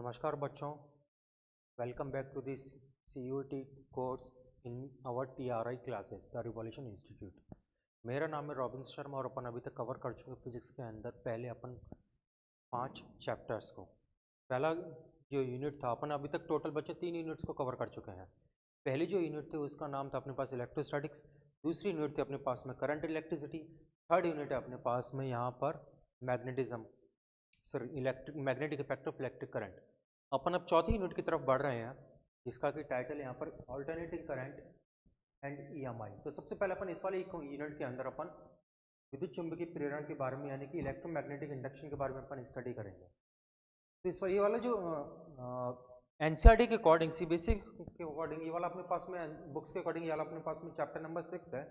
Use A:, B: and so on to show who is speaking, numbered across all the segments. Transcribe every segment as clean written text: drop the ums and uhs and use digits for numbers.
A: नमस्कार बच्चों, welcome back to this CUET course in our TRI classes the Revolution Institute. मेरा नाम है रॉबिन शर्मा और अपन अभी तक कवर कर चुके फिजिक्स के अंदर पहले अपन 5 चैप्टर्स को। पहला जो यूनिट था अपन अभी तक टोटल बच्चे 3 यूनिट्स को कवर कर चुके हैं। पहली जो यूनिट थी उसका नाम था अपने पास इलेक्ट्रोस्टैटिक्स, दूसरी यूनिट थी अपने पास में करंट इलेक्ट्रिसिटी, थर्ड यूनिट है अपने पास में यहाँ पर magnetism electric magnetic effect of electric current. अपन अब चौथी यूनिट की तरफ बढ़ रहे हैं जिसका कि टाइटल यहाँ पर ऑल्टरनेटिंग करंट एंड EMI। तो सबसे पहले अपन इस वाले यूनिट के अंदर अपन विद्युत चुंबकीय प्रेरण के बारे में यानी कि इलेक्ट्रोमैग्नेटिक इंडक्शन के बारे में अपन स्टडी करेंगे। तो इस ये वाला जो NCERT के अकॉर्डिंग CBSE के अकॉर्डिंग ये वाला अपने पास में बुक्स के अकॉर्डिंग ये वाला अपने पास में चैप्टर नंबर 6 है।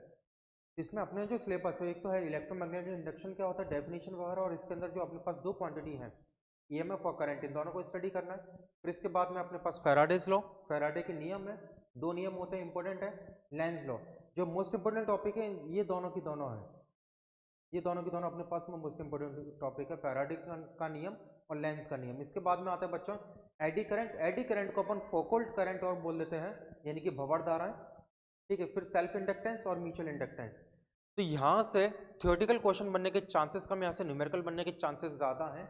A: इसमें अपने जो सिलेबस है एक तो है इलेक्ट्रोमैग्नेटिक इंडक्शन क्या होता है, डेफिनेशन वगैरह, और इसके अंदर जो अपने पास दो क्वांटिटी है EMF और करंट, इन दोनों को स्टडी करना है। फिर इसके बाद में अपने पास फैराडेज लॉ, फैराडे के नियम है, दो नियम होते हैं इंपॉर्टेंट है। लेंज लॉ जो मोस्ट इंपॉर्टेंट टॉपिक है, ये दोनों की दोनों है, ये दोनों की दोनों अपने पास में मोस्ट इंपॉर्टेंट टॉपिक है, फैराडे का नियम और लेंज का नियम। इसके बाद में आता है बच्चों एडी करंट। एडी करंट को अपन फोकल्ट करंट और बोल देते हैं यानी कि भंवर धाराएं, ठीक है। फिर सेल्फ इंडक्टेंस और म्यूचुअल इंडक्टेंस। तो यहाँ से थियोरेटिकल क्वेश्चन बनने के चांसेस कम, यहाँ से न्यूमेरिकल बनने के चांसेस ज़्यादा हैं।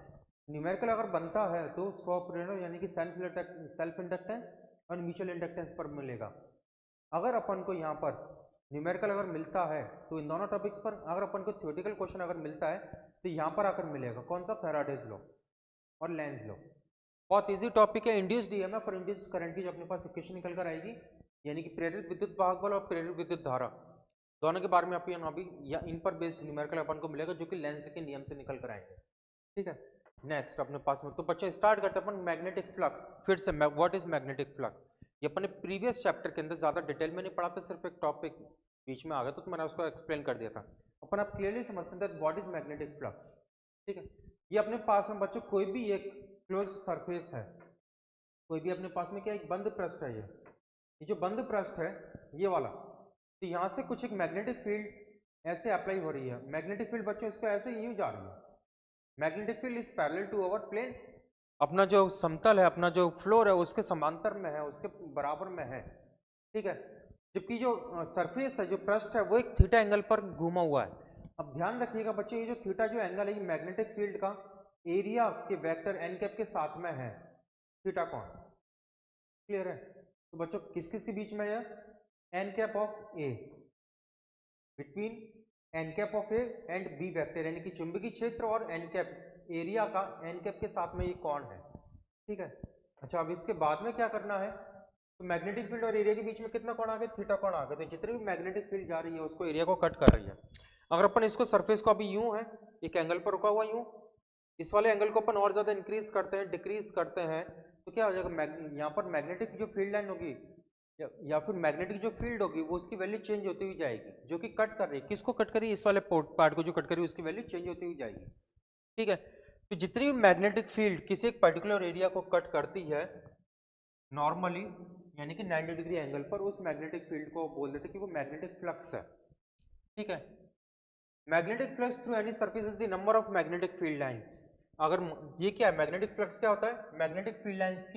A: न्यूमेरिकल अगर बनता है तो स्वप्रेरणा यानी कि सेल्फ इंडक्टेंस और म्यूचुअल इंडक्टेंस पर मिलेगा। अगर अपन को यहाँ पर न्यूमेरिकल अगर मिलता है तो इन दोनों टॉपिक्स पर, अगर अपन को थियोरेटिकल क्वेश्चन अगर मिलता है तो यहाँ पर आकर मिलेगा कौन सा, फैराडेज लॉ और लेंज लॉ। बहुत ईजी टॉपिक है। इंड्यूस्ड EMF और इंड्यूस्ड करंट की जो अपने पास इक्वेशन निकल कर आएगी यानी कि प्रेरित विद्युत वाहक बल और प्रेरित विद्युत धारा, दोनों के बारे में आप अभी या इन पर बेस्ड न्यूमेरिकल अपन को मिलेगा जो कि लेंज के नियम से निकल कर आएंगे, ठीक है। नेक्स्ट अपने पास में तो बच्चे स्टार्ट करते हैं अपन मैग्नेटिक फ्लक्स। फिर से व्हाट इज मैग्नेटिक फ्लक्स, ये अपने प्रीवियस चैप्टर के अंदर ज्यादा डिटेल में नहीं पढ़ा था, सिर्फ एक टॉपिक बीच में आ गया तो मैंने उसको एक्सप्लेन कर दिया था। अपन अब क्लियरली समझते हैं व्हाट इज मैग्नेटिक फ्लक्स, ठीक है। ये अपने पास में बच्चों कोई भी एक क्लोज सरफेस है, कोई भी अपने पास में क्या एक बंद पृष्ठ है, ये जो बंद पृष्ठ है ये वाला, तो यहाँ से कुछ एक मैग्नेटिक फील्ड ऐसे अप्लाई हो रही है। मैग्नेटिक फील्ड बच्चों इसको ऐसे यूं जा रही है, magnetic field is parallel to our plane, अपना जो समतल है, अपना जो फ्लोर है उसके समांतर में है, उसके बराबर में है, ठीक है। जबकि जो सरफेस है, जो पृष्ठ है, वो एक थीटा एंगल पर घूमा हुआ है। अब ध्यान रखिएगा बच्चों, ये जो थीटा जो एंगल है ये मैग्नेटिक फील्ड का एरिया के वेक्टर एन कैप के साथ में है, थीटा कौन, क्लियर है। तो बच्चों किस किस के बीच में है, N cap of A, between N cap of A and B vector, यानी कि चुंबकीय क्षेत्र और एन कैप एरिया का एन कैप के साथ में ये कौन है, ठीक है। अच्छा अब इसके बाद में क्या करना है, तो मैग्नेटिक फील्ड और एरिया के बीच में कितना कोण आ गया, थीटा कोण आ गया। तो जितनी भी मैग्नेटिक फील्ड जा रही है उसको एरिया को कट कर रही है। अगर अपन इसको सरफेस को अभी यूं है, एक एंगल पर रुका हुआ यूं, इस वाले एंगल को अपन और ज्यादा इंक्रीज करते हैं, डिक्रीज करते हैं, तो क्या हो जाएगा, यहाँ पर मैग्नेटिक जो फील्ड लाइन होगी या फिर मैग्नेटिक जो फील्ड होगी वो उसकी वैल्यू चेंज होती हुई जाएगी, जो कि कट कर रही है, किसको कट कर रही है, इस वाले पार्ट को जो कट कर रही है उसकी वैल्यू चेंज होती हुई जाएगी, ठीक है। तो जितनी भी मैग्नेटिक फील्ड किसी एक पर्टिकुलर एरिया को कट करती है नॉर्मली यानी कि 90 डिग्री एंगल पर, उस मैग्नेटिक फील्ड को बोल देते कि वो मैग्नेटिक फ्लक्स है, ठीक है। Magnetic flux through any surface is the number of magnetic field lines. अगर ये क्या है, मैग्नेटिक फ्लक्स क्या होता है, मैग्नेटिक फील्ड लाइंस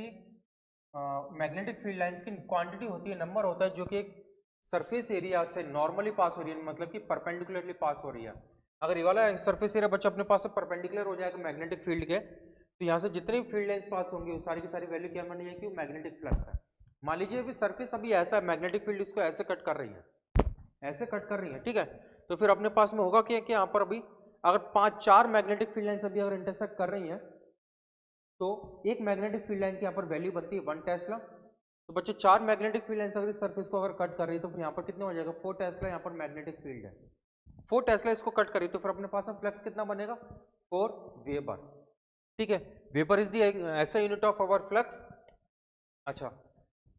A: की क्वांटिटी होती है, नंबर होता है जो कि एक सरफेस एरिया से नॉर्मली पास हो रही है, मतलब कि परपेंडिकुलरली पास हो रही है। अगर ये वाला सरफेस एरिया बच्चा अपने पास से परपेंडिकुलर हो जाएगा मैग्नेटिक फील्ड के, तो यहाँ से जितनी भी फील्ड लाइंस पास होंगी वो सारी की सारी वैल्यू क्या मानी जाएगी, मैग्नेटिक फ्लक्स है। मान लीजिए अभी सरफेस अभी ऐसा है, मैग्नेटिक फील्ड इसको ऐसे कट कर रही है, ऐसे कट कर रही है, ठीक है। तो फिर अपने पास में होगा क्या कि यहाँ पर अभी अगर 5-4 मैग्नेटिक फील्ड लाइंस अभी अगर इंटरसेक्ट कर रही है तो एक मैग्नेटिक फील्ड लाइन की यहाँ पर वैल्यू बनती है 1 टेस्ला। तो बच्चे 4 मैग्नेटिक फील्ड लाइन अगर इस सरफेस को अगर कट कर रही है तो फिर यहाँ पर कितना हो जाएगा, 4 टेस्ला यहाँ पर मैग्नेटिक फील्ड है, 4 टेस्ला इसको कट करी तो फिर अपने पास में फ्लक्स कितना बनेगा, 4 वेबर, ठीक है। Weber is the SI unit of our flux. अच्छा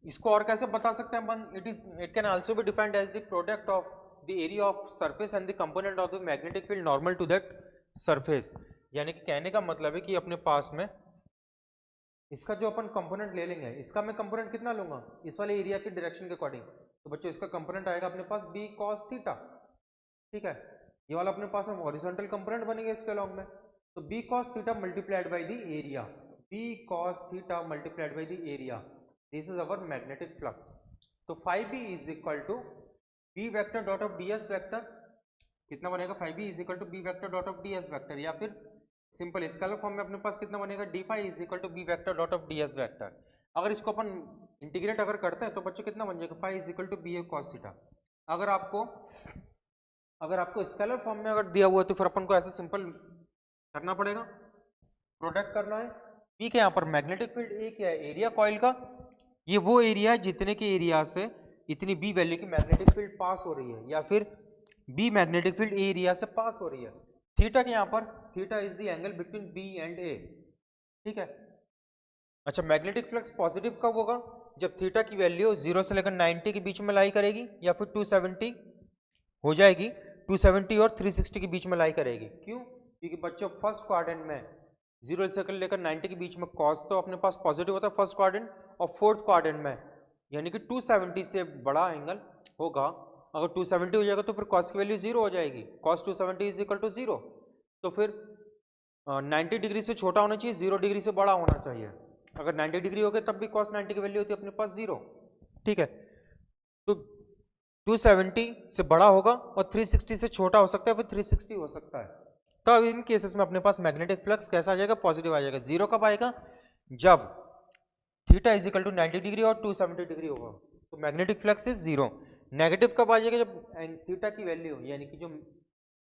A: इसको और कैसे बता सकते हैं अपन, it can also be defined as the product of the area of surface and the component of the magnetic field normal to that surface. यानी कि कहने का मतलब है कि अपने पास में इसका जो अपन कंपोनेंट ले लेंगे, इसका मैं कंपोनेंट कितना लूंगा, इस वाले एरिया की डायरेक्शन के अकॉर्डिंग, तो बच्चों इसका कंपोनेंट आएगा अपने पास b cos थीटा, ठीक है। ये वाला अपने पास हॉरिजॉन्टल कंपोनेंट बनेगा इसके अलॉन्ग में, तो b cos theta multiplied by the area, b cos theta multiplied by the area, this is our magnetic flux. तो phi B is equal to B vector dot of D S vector, कितना बनेगा, phi B is equal to B vector dot of D S vector, या फिर simple scalar form में अपने पास कितना बनेगा, D phi is equal to B vector dot of D S vector. अगर इसको अपन इंटीग्रेट अगर करते हैं तो बच्चों कितना बन जाएगा, phi is equal to B A cos theta. अगर आपको स्केलर फॉर्म में अगर दिया हुआ है तो फिर अपन को ऐसे सिंपल करना पड़ेगा, प्रोडक्ट करना है। बी के यहाँ पर मैग्नेटिक फील्ड, ए क्या है, एरिया कॉइल का, ये वो एरिया है जितने के एरिया से इतनी बी वैल्यू की मैग्नेटिक फील्ड पास हो रही है, या फिर B magnetic field A area से पास हो रही है। थीटा के यहाँ पर, theta is the angle between B and A, ठीक है। अच्छा, मैग्नेटिक फ्लक्स पॉजिटिव कब होगा, जब थीटा की वैल्यू 0 से लेकर 90 के बीच में लाई करेगी, या फिर 270 हो जाएगी, 270 और 360 के बीच में लाई करेगी। क्यों, क्योंकि बच्चों फर्स्ट क्वाड्रेंट में 0 से लेकर 90 के बीच में कॉस तो अपने पास पॉजिटिव होता है फर्स्ट क्वाड्रेंट, और फोर्थ क्वाड्रेंट में यानी कि 270 से बड़ा एंगल होगा। अगर 270 हो जाएगा तो फिर कॉस की वैल्यू 0 हो जाएगी, कॉस 270 इज इक्वल टू 0। तो फिर 90 डिग्री से छोटा होना चाहिए, 0 डिग्री से बड़ा होना चाहिए। अगर 90 डिग्री हो गए तब भी कॉस 90 की वैल्यू होती है अपने पास 0, ठीक है। तो 270 से बड़ा होगा और 360 से छोटा हो सकता है, फिर 360 हो सकता है। तो अब इन केसेस में अपने पास मैग्नेटिक फ्लक्स कैसा आ जाएगा, पॉजिटिव आ जाएगा। 0 कब आएगा, जब theta is equal to 90 degree और 270 डिग्री होगा, तो मैग्नेटिक फ्लक्स इज 0। नेगेटिव कब आ जाएगा, जब थीटा की वैल्यू यानी कि जो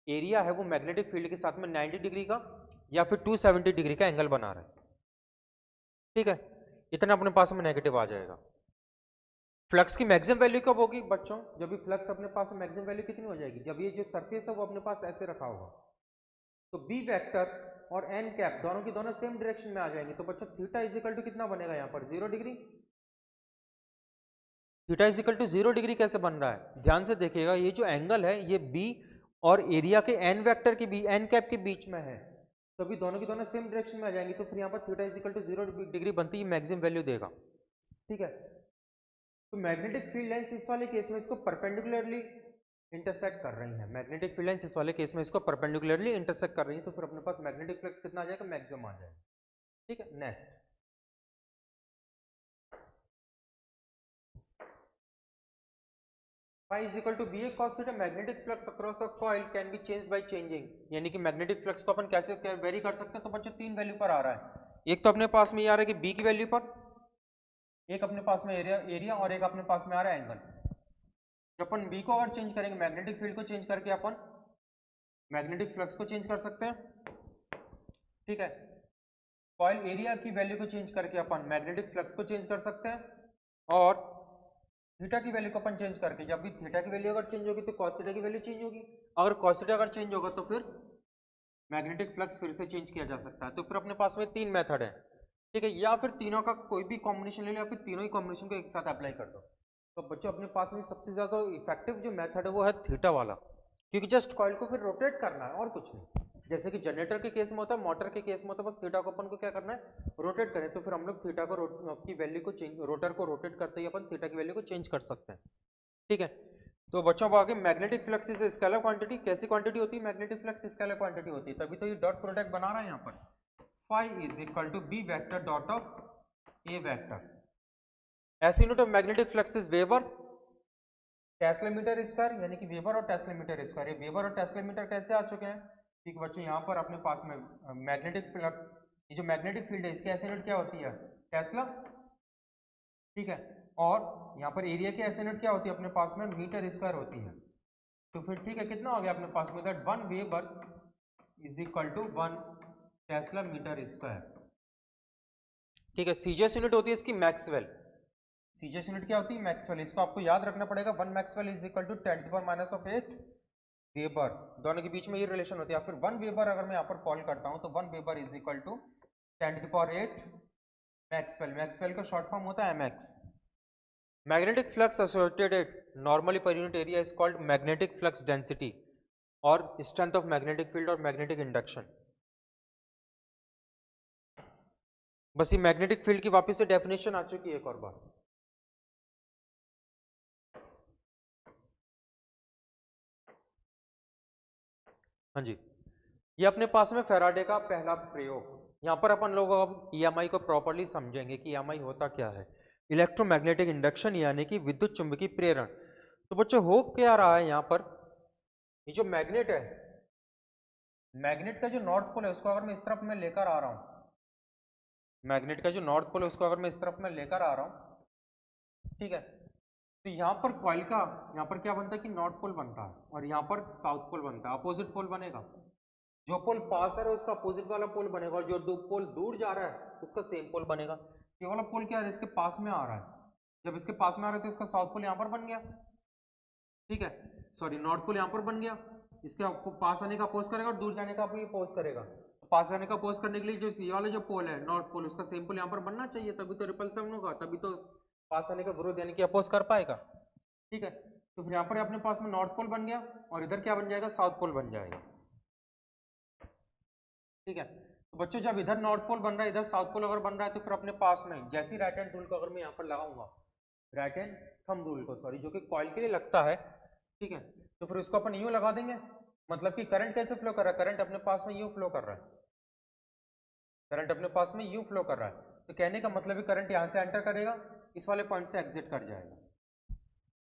A: एरिया है वो मैग्नेटिक फील्ड के साथ में 90 डिग्री का या फिर 270 डिग्री का एंगल बना रहा है, ठीक है। इतना अपने पास में नेगेटिव आ जाएगा। फ्लक्स की मैक्सिमम वैल्यू कब होगी बच्चों, जब भी फ्लक्स अपने पास मैक्सिमम वैल्यू कितनी हो जाएगी, जब ये जो सरफेस है वो अपने पास ऐसे रखा होगा। तो बी वेक्टर और एन कैप दोनों की दोनों सेम डायरेक्शन में आ जाएंगे। तो बच्चों थीटा इज इक्वल टू कितना बनेगा यहाँ पर, 0 degree. Theta is equal to 0 degree कैसे बन रहा है, ध्यान से देखिएगा, ये जो एंगल है ये बी और एरिया के एन वेक्टर के बी एन कैप के बीच में है, तो अभी दोनों की दोनों सेम डायरेक्शन में आ जाएंगी। तो फिर यहाँ पर theta is equal to 0 degree बनती है, मैक्सिमम वैल्यू देगा, ठीक है। तो मैग्नेटिक फील्ड लाइंस इस वाले केस में इसको परपेंडिकुलरली इंटरसेक्ट कर रही है, मैग्नेटिक फील्ड लाइंस इस वाले केस में इसको परपेंडिकुलरली इंटरसेक्ट कर रही है। तो फिर अपने पास मैग्नेटिक फ्लक्स कितना आ जाएगा, मैक्सिमम आ जाएगा, ठीक है। Next, phi is equal to ba cos theta, magnetic flux across a coil can be changed by changing, यानी कि मैग्नेटिक फ्लक्स को अपन कैसे वेरी कर सकते हैं। तो बच्चों तीन वैल्यू पर आ रहा है, एक तो अपने पास में ये आ रहा है कि b की वैल्यू पर, एक अपने पास में एरिया और एक अपने पास में आ रहा है एंगल। जब अपन b को अगर चेंज करेंगे, मैग्नेटिक फील्ड को चेंज करके अपन मैग्नेटिक फ्लक्स को चेंज कर सकते हैं, ठीक है। कॉइल एरिया की वैल्यू को चेंज करके अपन मैग्नेटिक फ्लक्स को चेंज कर सकते हैं, और थीटा की वैल्यू को अपन चेंज करके, जब भी थीटा की वैल्यू अगर चेंज होगी तो कॉस थीटा की वैल्यू चेंज होगी, अगर कॉस थीटा अगर चेंज होगा तो फिर मैग्नेटिक फ्लक्स फिर से चेंज किया जा सकता है। तो फिर अपने पास में तीन मेथड है, ठीक है, या फिर तीनों का कोई भी कॉम्बिनेशन ले लो, या फिर तीनों ही कॉम्बिनेशन को एक साथ अप्लाई कर दो। तो बच्चों अपने पास में सबसे ज्यादा इफेक्टिव जो मेथड है वो है थीटा वाला, क्योंकि जस्ट कॉइल को फिर रोटेट करना है और कुछ नहीं। जैसे कि जनरेटर के केस में होता है, मोटर के केस में होता है, बस थीटा को अपन को क्या करना है, रोटेट करें। तो फिर हम लोग थीटा को की वैल्यू को चेंज, रोटर को रोटेट करते ही अपन थीटा की वैल्यू को चेंज कर सकते हैं, ठीक है। तो बच्चों अब आगे, magnetic flux is scalar quantity, कैसी क्वांटिटी होती है, मैग्नेटिक फ्लक्स स्केलर क्वांटिटी होती है, तभी तो ये डॉट प्रोडक्ट बना रहा है यहाँ पर, phi is equal to B vector dot of A vector. SI unit of magnetic flux is weber tesla metre square, यानी कि वेबर और टेस्ला मीटर स्क्वायर। ये वेबर और टेस्ला मीटर कैसे आ चुके हैं, ठीक है बच्चों, यहाँ पर अपने पास में मैग्नेटिक फ्लक्स, ये जो मैग्नेटिक फील्ड है इसकी ऐसी यूनिट क्या होती है, टेस्ला, ठीक है। और यहाँ पर एरिया की ऐसी यूनिट क्या होती है अपने पास में, मीटर स्क्वायर होती है। तो फिर ठीक है, कितना हो गया अपने पास में, that 1 weber is equal to 1 tesla metre square, ठीक है। सीजीएस यूनिट होती है इसकी मैक्सवेल, सीजीएस यूनिट क्या होती है, मैक्सवेल। इसको आपको याद रखना पड़ेगा, 1 maxwell is equal to 10⁻⁸ weber, दोनों के बीच में ये रिलेशन होती है। फिर 1 वेबर अगर मैं यहाँ पर कॉल करता हूँ तो 1 weber is equal to 10⁸ maxwell, maxwell का शॉर्ट फॉर्म होता है mx। Magnetic flux associated normally per unit area is called magnetic flux density और स्ट्रेंथ ऑफ मैग्नेटिक फील्ड और मैग्नेटिक इंडक्शन। बस ये मैग्नेटिक फील्ड की वापस से डेफिनेशन आ चुकी है एक और बार। हाँ जी, ये अपने पास में फैराडे का पहला प्रयोग, यहाँ पर अपन लोग अब ईएमआई को प्रॉपरली समझेंगे कि ईएमआई होता क्या है। इलेक्ट्रोमैग्नेटिक इंडक्शन यानी कि विद्युत चुंबकीय प्रेरण। तो बच्चों हो क्या रहा है यहाँ पर, ये जो मैग्नेट है, मैग्नेट का जो नॉर्थ पोल है उसको अगर मैं इस तरफ में लेकर आ रहा हूँ, मैग्नेट का जो नॉर्थ पोल है उसको अगर मैं इस तरफ में लेकर आ रहा हूँ, ठीक है, तो यहाँ पर कॉइल का यहाँ पर क्या बनता है कि नॉर्थ पोल बनता है और यहाँ पर साउथ पोल बनता है, अपोजिट पोल बनेगा। जो पोल पास आ रहा है उसका अपोजिट वाला पोल बनेगा और जो दो पोल दूर जा रहा है उसका सेम पोल बनेगा। ये वाला पोल क्या है, इसके पास में आ रहा है, जब इसके पास में आ रहा है तो इसका साउथ पोल यहाँ पर बन गया, ठीक है, सॉरी नॉर्थ पोल यहाँ पर बन गया, इसके पास आने का अपोज करेगा और दूर जाने का भी अपोज करेगा। पास आने का अपोज करने के लिए जो ये वाला जो पोल है नॉर्थ पोल, उसका सेम पोल यहाँ पर बनना चाहिए, तभी तो रिपल्सन होगा, तभी तो पास आने का विरोध यानी कि अपोज कर पाएगा, ठीक है। तो फिर यहाँ पर अपने पास में नॉर्थ पोल बन गया और इधर क्या बन जाएगा, साउथ पोल बन जाएगा, ठीक है। तो बच्चों जब इधर नॉर्थ पोल बन रहा है, इधर साउथ पोल अगर बन रहा है, तो फिर अपने पास में जैसे राइट हैंड रूल को अगर मैं यहाँ पर लगाऊंगा, राइट हैंड थंब रूल को, सॉरी, जो कि कॉइल के लिए लगता है, ठीक है, तो फिर उसको अपन यूं लगा देंगे। मतलब कि करंट कैसे फ्लो कर रहा है, करंट अपने पास में यूं फ्लो कर रहा है, करंट अपने पास में यूं फ्लो कर रहा है, तो कहने का मतलब है करंट यहां से एंटर करेगा, इस वाले पॉइंट से एग्जिट कर जाएगा,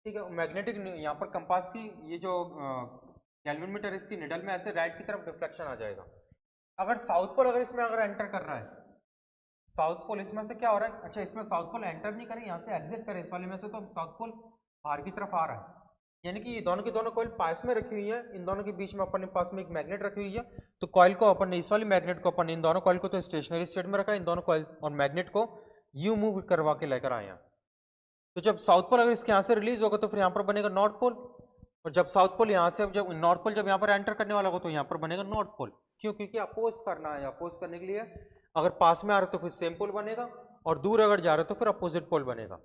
A: ठीक है। मैग्नेटिक यहाँ पर कंपास की ये जो गैल्वेनोमीटर इसकी निडल में ऐसे राइट की तरफ डिफ्लेक्शन आ जाएगा। अगर साउथ पोल अगर इसमें अगर एंटर कर रहा है, साउथ पोल इसमें से क्या हो रहा है, अच्छा इसमें साउथ पोल एंटर नहीं करे, यहाँ से एग्जिट करे इस वाले में से, तो साउथ पोल बाहर की तरफ आ रहा है, यानी कि ये दोनों की दोनों कॉइल पास में रखी हुई है, इन दोनों के बीच में अपन ने पास में एक मैग्नेट रखी हुई है, तो कॉइल को अपन ने इस वाली मैग्नेट को अपन इन दोनों कॉइल को तो स्टेशनरी स्टेट में रखा है, इन दोनों कॉइल और मैग्नेट को यू मूव करवा के लेकर आए हैं। तो जब साउथ पोल अगर इसके यहाँ से रिलीज होगा तो फिर यहाँ पर बनेगा नॉर्थ पोल, और जब साउथ पोल यहाँ से जब नॉर्थ पोल जब यहाँ पर एंटर करने वाला होगा तो यहाँ पर बनेगा नॉर्थ पोल। क्यों, क्योंकि अपोज करना है, अपोज करने के लिए अगर पास में आ रहा है तो फिर सेम पोल बनेगा और दूर अगर जा रहा है तो फिर अपोजिट पोल बनेगा,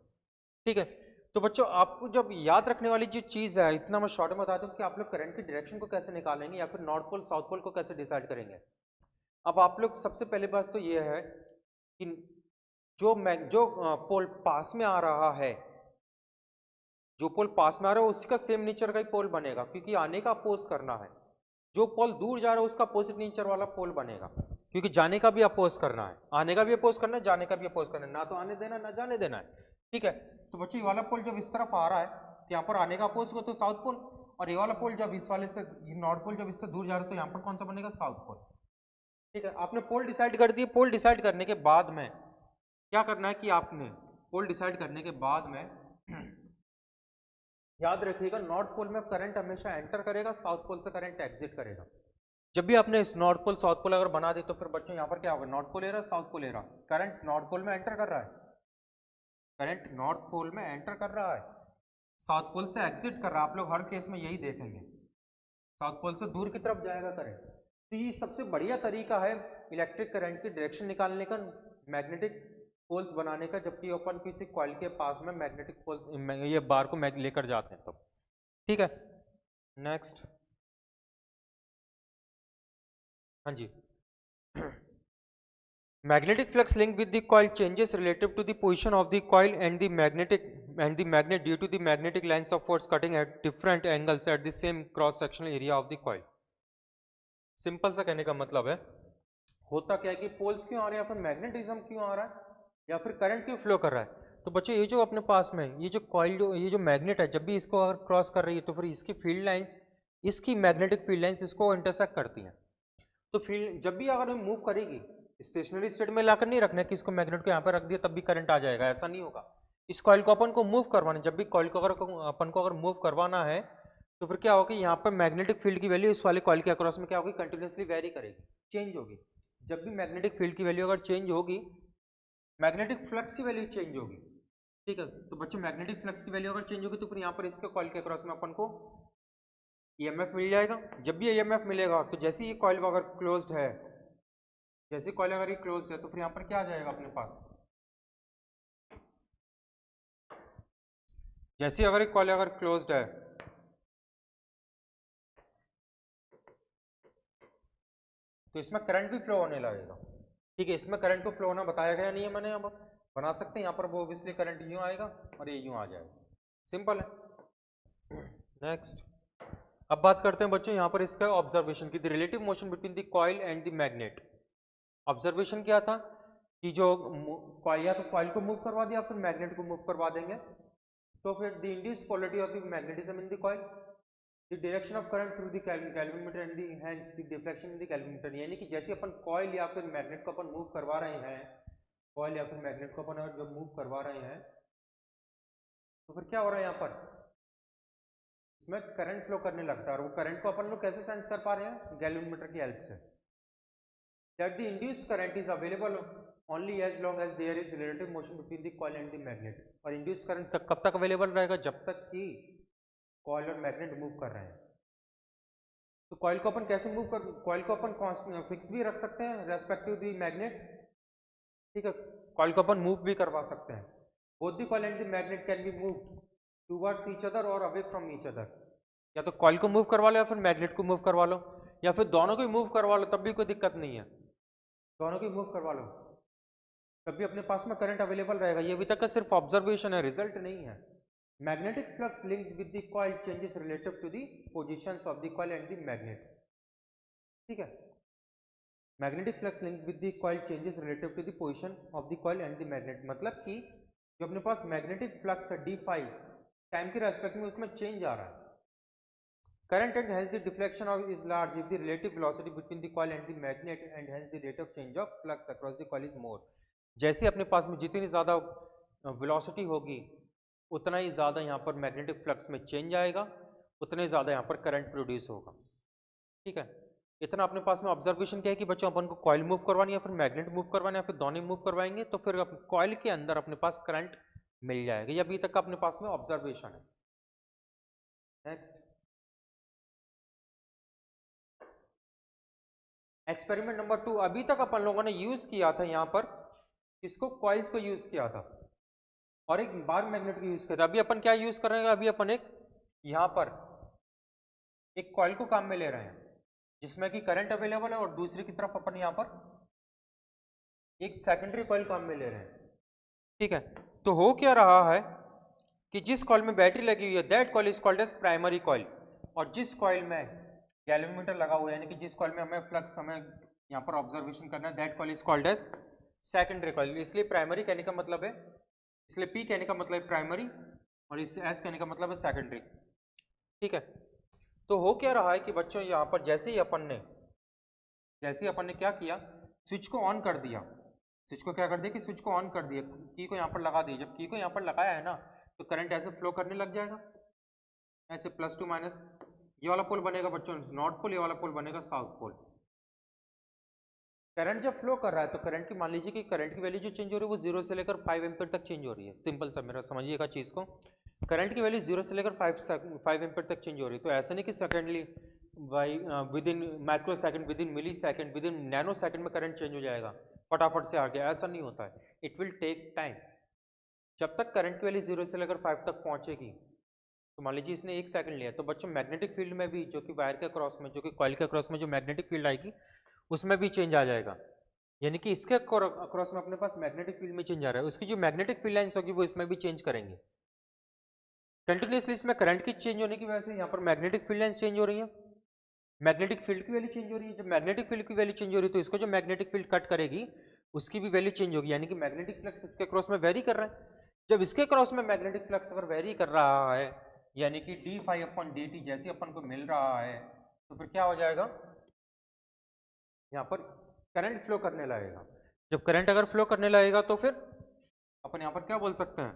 A: ठीक है। तो बच्चों आपको जब याद रखने वाली जो चीज़ है, इतना मैं शॉर्ट में बता दूं कि आप लोग करंट की डायरेक्शन को कैसे निकालेंगे या फिर नॉर्थ पोल साउथ पोल को कैसे डिसाइड करेंगे। अब आप लोग सबसे पहले बात तो ये है कि जो पोल पास में आ रहा है, जो पोल पास में आ रहा है उसका सेम नेचर का ही पोल बनेगा, क्योंकि आने का अपोज करना है। जो पोल दूर जा रहा है उसका अपोजिट नेचर वाला पोल बनेगा, क्योंकि जाने का भी अपोज करना है, आने का भी अपोज करना है, जाने का भी अपोज करना है, ना तो आने देना है ना जाने देना है, ठीक है। तो बच्चों ये वाला पोल जब इस तरफ आ रहा है तो यहाँ पर आने का अपोज हो तो साउथ पोल, और ये वाला पोल जब इस वाले से नॉर्थ पोल जब इससे दूर जा रहा है तो यहाँ पर कौन सा बनेगा, साउथ पोल, ठीक है। आपने पोल डिसाइड कर दिए, पोल डिसाइड करने के बाद में क्या करना है कि आपने पोल डिसाइड करने के बाद में याद रखिएगा नॉर्थ पोल में करंट हमेशा एंटर करेगा, साउथ पोल से करंट एग्जिट करेगा। जब भी आपने इस नॉर्थ पोल साउथ पोल अगर बना दी तो फिर बच्चों यहाँ पर क्या होगा, नॉर्थ पोल ले रहा है साउथ पोल ले रहा, करंट नॉर्थ पोल में एंटर कर रहा है, करंट नॉर्थ पोल में एंटर कर रहा है, साउथ पोल से एग्जिट कर रहा है। आप लोग हर केस में यही देखेंगे, साउथ पोल से दूर की तरफ जाएगा करंट। तो ये सबसे बढ़िया तरीका है इलेक्ट्रिक करंट की डायरेक्शन निकालने का, मैग्नेटिक पोल्स बनाने का, जबकि अपन किसी कॉइल के पास में मैग्नेटिक पोल्स ये बार को लेकर जाते हैं तो, ठीक है। नेक्स्ट, हाँ जी, magnetic flux link with the coil changes relative to the position of the coil and the magnet due to the magnetic lines of force cutting at different angles at the same cross sectional area of the coil। Simple सा कहने का मतलब है, होता क्या है कि poles क्यों आ रहे हैं, या फिर मैग्नेटिज्म क्यों आ रहा है, या फिर करंट क्यों फ्लो कर रहा है। तो बच्चों ये जो अपने पास में ये जो कॉइल ये जो मैग्नेट है, जब भी इसको अगर क्रॉस कर रही है तो फिर इसकी फील्ड लाइंस, इसकी मैग्नेटिक फील्ड लाइंस इसको इंटरसेक्ट करती हैं। तो फील्ड जब भी अगर मूव करेगी, स्टेशनरी स्टेट में लाकर नहीं रखना कि इसको मैग्नेट को यहाँ पर रख दिया तब भी करंट आ जाएगा, ऐसा नहीं होगा। इस कॉइल को अपन को मूव करवाना, जब भी कॉइल को अगर अपन को अगर मूव करवाना है तो फिर क्या होगा, यहाँ पर मैग्नेटिक फील्ड की वैल्यू इस वाले कॉइल के अक्रॉस में क्या होगी, कंटिन्यूसली वेरी करेगी, चेंज होगी। जब भी मैग्नेटिक फील्ड की वैल्यू अगर चेंज होगी, मैग्नेटिक फ्लक्स की वैल्यू चेंज होगी, ठीक है। तो बच्चों मैग्नेटिक फ्लक्स की वैल्यू अगर चेंज होगी तो फिर यहाँ पर इसके कॉइल के अक्रॉस में अपन को ईएमएफ मिल जाएगा। जब भी ईएमएफ मिलेगा तो जैसे ये कॉइल अगर क्लोज्ड है, जैसे कॉइल अगर ये क्लोज्ड है तो फिर यहाँ पर क्या आ जाएगा अपने पास, जैसे अगर ये कॉइल अगर क्लोज्ड है तो इसमें करंट भी फ्लो होने लगेगा, ठीक है। इसमें करंट को फ्लो होना बताया गया नहीं है मैंने, अब बना सकते हैं यहाँ पर वो ऑब्वियसली करंट यूँ आएगा और ये यूँ आ जाएगा, सिंपल है। नेक्स्ट, अब बात करते हैं बच्चों यहाँ पर इसका ऑब्जर्वेशन की, the relative motion between the coil and the magnet observation क्या था कि जो कॉइल या तो कॉइल को मूव करवा दिया फिर मैग्नेट को मूव करवा देंगे, तो फिर the induced polarity of the magnetism in the coil, the direction of current through the galvanometer and the hence the deflection in the galvanometer, यानी कि जैसे अपन कॉइल या फिर मैग्नेट को अपन मूव करवा रहे हैं, कॉइल या फिर मैग्नेट को अपन जब मूव करवा रहे हैं तो फिर क्या हो रहा है, यहाँ पर इसमें करंट फ्लो करने लगता है, और वो करंट को अपन लोग कैसे सेंस कर पा रहे हैं, गैल्वेनोमीटर की हेल्प से। That the induced current is available only as long as there is relative motion between the coil and the magnet, और इंड्यूस्ड करंट तक कब तक अवेलेबल रहेगा, जब तक कि कॉइल और मैग्नेट मूव कर रहे हैं। तो कॉइल को अपन कैसे मूव कर, कॉइल को अपन फिक्स भी रख सकते हैं रेस्पेक्टिव द मैग्नेट, ठीक है, कॉइल को अपन मूव भी करवा सकते हैं। Both the coil and the magnet can be moved towards each other और अवे फ्रॉम ईच अदर, या तो कॉइल को मूव करवा लो या फिर मैग्नेट को मूव करवा लो, या फिर दोनों को ही मूव करवा लो, तब भी कोई दिक्कत नहीं है, दोनों को ही मूव करवा लो, तब भी अपने पास में करंट अवेलेबल रहेगा। ये अभी तक का सिर्फ ऑब्जर्वेशन है, रिजल्ट नहीं है। Magnetic flux linked with the coil changes relative to the positions of the coil and the magnet, ठीक है, magnetic flux linked with the coil changes relative to the position of the coil and the magnet, मतलब कि जो अपने पास magnetic flux है d5 time के respect में उसमें चेंज आ रहा है। Current and hence the deflection of is large if the relative velocity between the coil and the magnet and hence the rate of change of flux across the coil is more, जैसे अपने पास में जितनी ज़्यादा velocity होगी उतना ही ज़्यादा यहाँ पर मैग्नेटिक फ्लक्स में चेंज आएगा, उतने ज़्यादा यहाँ पर करंट प्रोड्यूस होगा, ठीक है। इतना अपने पास में ऑब्जर्वेशन क्या है कि बच्चों अपन को कॉइल मूव करवानी या फिर मैग्नेट मूव करवाना या फिर दोनों मूव करवाएंगे तो फिर कॉइल के अंदर अपने पास करंट मिल जाएगा। ये अभी तक का अपने पास में ऑब्जर्वेशन है। नेक्स्ट एक्सपेरिमेंट नंबर 2, अभी तक अपन लोगों ने यूज किया था यहाँ पर इसको, कॉइल्स को यूज किया था और एक बार मैग्नेट को यूज किया था। अभी अपन क्या यूज कर रहे हैं, अभी अपन एक यहाँ पर एक कॉइल को काम में ले रहे हैं जिसमें कि करंट अवेलेबल है और दूसरी की तरफ अपन यहाँ पर एक सेकेंडरी कॉइल काम में ले रहे हैं, ठीक है। तो हो क्या रहा है कि जिस कॉइल में बैटरी लगी हुई है that coil is called as primary coil, और जिस कॉइल में गैल्वेनोमीटर लगा हुआ है यानी कि जिस कॉइल में हमें फ्लक्स हमें यहाँ पर ऑब्जर्वेशन करना है that coil is called as secondary coil. इसलिए प्राइमरी कहने का मतलब है, इसलिए पी कहने का मतलब है प्राइमरी और इस एस कहने का मतलब है सेकेंडरी, ठीक है। तो हो क्या रहा है कि बच्चों यहाँ पर जैसे ही अपन ने क्या किया, स्विच को ऑन कर दिया, स्विच को क्या कर दिया कि स्विच को ऑन कर दिया, की को यहाँ पर लगा दिया। जब की को यहाँ पर लगाया है ना तो करंट ऐसे फ्लो करने लग जाएगा, ऐसे प्लस टू माइनस, ये वाला पोल बनेगा बच्चों नॉर्थ पोल, ये वाला पोल बनेगा साउथ पोल। करंट जब फ्लो कर रहा है तो करंट की मान लीजिए कि करंट की वैल्यू जो चेंज हो रही है वो 0 से लेकर 5 एम्पीयर तक चेंज हो रही है। सिंपल सा मेरा समझिएगा चीज़ को, करंट की वैल्यू 0 से लेकर 5 एम्पीयर तक चेंज हो रही है। तो ऐसा नहीं कि secondly by within microsecond, within millisecond, within nanosecond में करंट चेंज हो जाएगा फटाफट से आगे, ऐसा नहीं होता है। It will take time. जब तक करंट की वैल्यू 0 से लेकर 5 तक पहुंचेगी, तो मान लीजिए इसने 1 सेकंड लिया, तो बच्चों मैग्नेटिक फील्ड में भी जो कि वायर के क्रॉस में, जो कि कॉइल के क्रॉस में जो मैग्नेटिक फील्ड आएगी उसमें भी चेंज आ जाएगा। यानी कि इसके अक्रॉस में अपने पास मैग्नेटिक फील्ड में चेंज आ रहा है, उसकी जो मैग्नेटिक फील्ड लाइन्स होगी वो इसमें भी चेंज करेंगे कंटिन्यूसली। इसमें करंट की चेंज होने की वजह से यहाँ पर मैग्नेटिक फील्ड लाइन्स चेंज हो रही है, मैग्नेटिक फील्ड की वैल्यू चेंज हो रही है। जब मैग्नेटिक फील्ड की वैल्यू चेंज हो रही है तो इसको जो मैग्नेटिक फील्ड कट करेगी उसकी भी वैल्यू चेंज होगी, यानी कि मैग्नेटिक फ्लक्स इसके क्रॉस में वेरी कर रहा है। जब इसके क्रॉस में मैग्नेटिक फ्लक्स अगर वेरी कर रहा है यानी कि d∅dt जैसे अपन को मिल रहा है तो फिर क्या हो जाएगा, यहाँ पर करंट फ्लो करने लगेगा। जब करंट अगर फ्लो करने लगेगा तो फिर अपन यहाँ पर क्या बोल सकते हैं,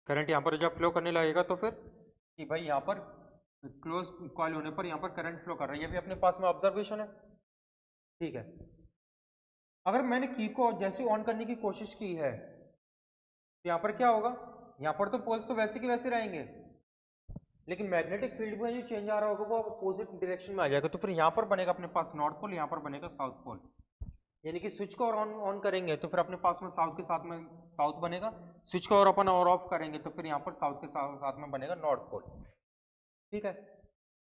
A: करंट यहाँ पर जब फ्लो करने लगेगा तो फिर कि भाई यहाँ पर क्लोज कॉइल होने पर यहाँ पर करंट फ्लो कर रहा है। ये भी अपने पास में ऑब्जर्वेशन है, ठीक है। अगर मैंने की को जैसे ऑन करने की कोशिश की है तो यहाँ पर क्या होगा, यहाँ पर तो पोल्स तो वैसे के वैसे रहेंगे लेकिन मैग्नेटिक फील्ड में जो चेंज आ रहा होगा वो अपोजिट डायरेक्शन में आ जाएगा। तो फिर यहाँ पर बनेगा अपने पास नॉर्थ पोल, यहाँ पर बनेगा साउथ पोल। यानी कि स्विच को और ऑन करेंगे तो फिर अपने पास में साउथ के साथ में साउथ बनेगा, स्विच को और अपन और ऑफ करेंगे तो फिर यहाँ पर साउथ के साथ में बनेगा नॉर्थ पोल, ठीक है।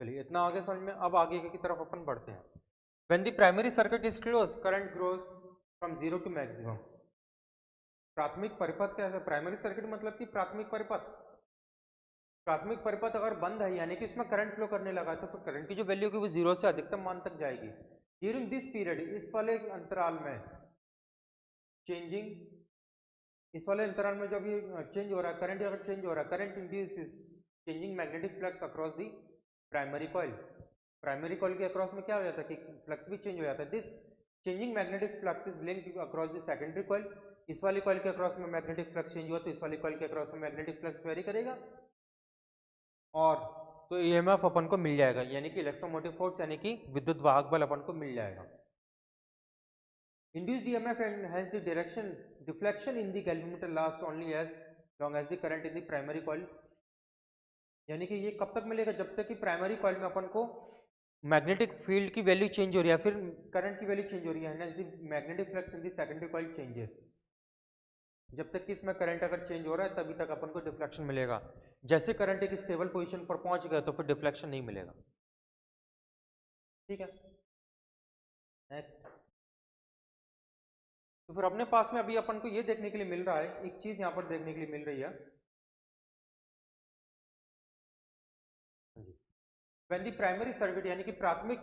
A: चलिए इतना आगे समझ में। अब आगे की तरफ अपन बढ़ते हैं। When the primary circuit is close current grows from 0 to maximum. प्राथमिक परिपथ क्या है, प्राइमरी सर्किट मतलब कि प्राथमिक परिपथ। प्राथमिक परिपथ अगर बंद है यानी कि इसमें करंट फ्लो करने लगा तो फिर करंट की जो वैल्यू होगी वो 0 से अधिकतम मान तक जाएगी। ड्यूरिंग दिस पीरियड, इस वाले अंतराल में चेंजिंग, इस वाले अंतराल में जब ये चेंज हो रहा है, करंट अगर चेंज हो रहा है, current induces changing magnetic flux across the primary coil. Primary coil के अक्रॉस में क्या हो जाता है कि फ्लक्स भी चेंज हो जाता है। This changing magnetic flux is linked across the secondary coil. इस वाली कॉइल के अक्रॉस में मैग्नेटिक फ्लक्स चेंज हुआ तो इस वाली कॉइल के अक्रॉस में मैग्नेटिक फ्लक्स वेरी करेगा और तो ईएमएफ अपन को मिल जाएगा, यानी कि इलेक्ट्रोमोटिव फोर्स यानी कि विद्युत वाहक बल अपन को मिल जाएगा। Induced EMF and hence the direction deflection in the galvanometer last only as long as the current in the primary coil, यानी कि ये कब तक मिलेगा, जब तक कि प्राइमरी कॉइल में अपन को मैग्नेटिक फील्ड की वैल्यू चेंज हो रही है, फिर करंट की वैल्यू चेंज हो रही है, hence the magnetic flux in the secondary coil changes। जब तक कि इसमें करंट अगर चेंज हो रहा है तभी तक अपन को डिफ्लेक्शन मिलेगा। जैसे करंट एक स्टेबल पोजीशन पर पहुंच गया तो फिर डिफ्लेक्शन नहीं मिलेगा। ठीक है, नेक्स्ट। तो फिर अपने पास में अभी अपन को ये देखने के लिए मिल रहा है, एक चीज यहां पर देखने के लिए मिल रही है, व्हेन दी प्राइमरी सर्किट यानी कि प्राथमिक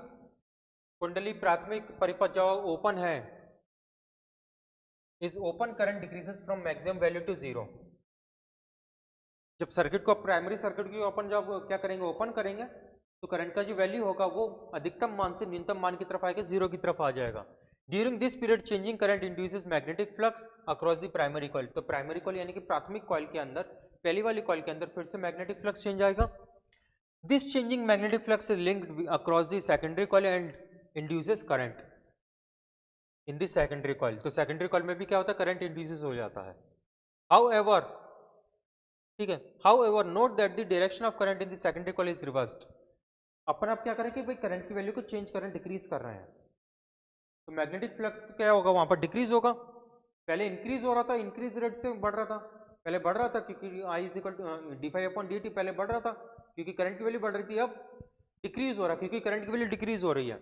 A: कुंडली, प्राथमिक परिपथ जब ओपन है, is open current decreases from maximum value to zero. जब सर्किट को, प्राइमरी सर्किट को अपन जब क्या करेंगे, ओपन करेंगे तो करंट का जो वैल्यू होगा वो अधिकतम मान से न्यूनतम मान की तरफ आएगा, जीरो की तरफ आ जाएगा। During this period changing current induces magnetic flux across the primary coil. तो प्राइमरी कॉइल यानी कि प्राथमिक कॉइल के अंदर, पहली वाली कॉइल के अंदर फिर से मैग्नेटिक फ्लक्स चेंज आएगा। This changing magnetic flux is linked across the secondary coil and induces current in the secondary coil. तो सेकेंडरी कॉइल में भी क्या होता है, करंट इंड्यूसेस हो जाता है। हाउएवर, ठीक है, however note that the direction of current in the secondary coil is reversed. अपन अब क्या करें कि भाई करंट की वैल्यू को चेंज करें, डिक्रीज कर रहे हैं, तो मैग्नेटिक फ्लक्स क्या होगा, वहां पर डिक्रीज होगा। पहले इंक्रीज हो रहा था, इंक्रीज रेट से बढ़ रहा था, पहले बढ़ रहा था क्योंकि I is equal to d∅/dt, पहले बढ़ रहा था क्योंकि करंट की वैल्यू बढ़ रही थी, अब डिक्रीज हो रहा है क्योंकि करंट की वैल्यू डिक्रीज हो रही है।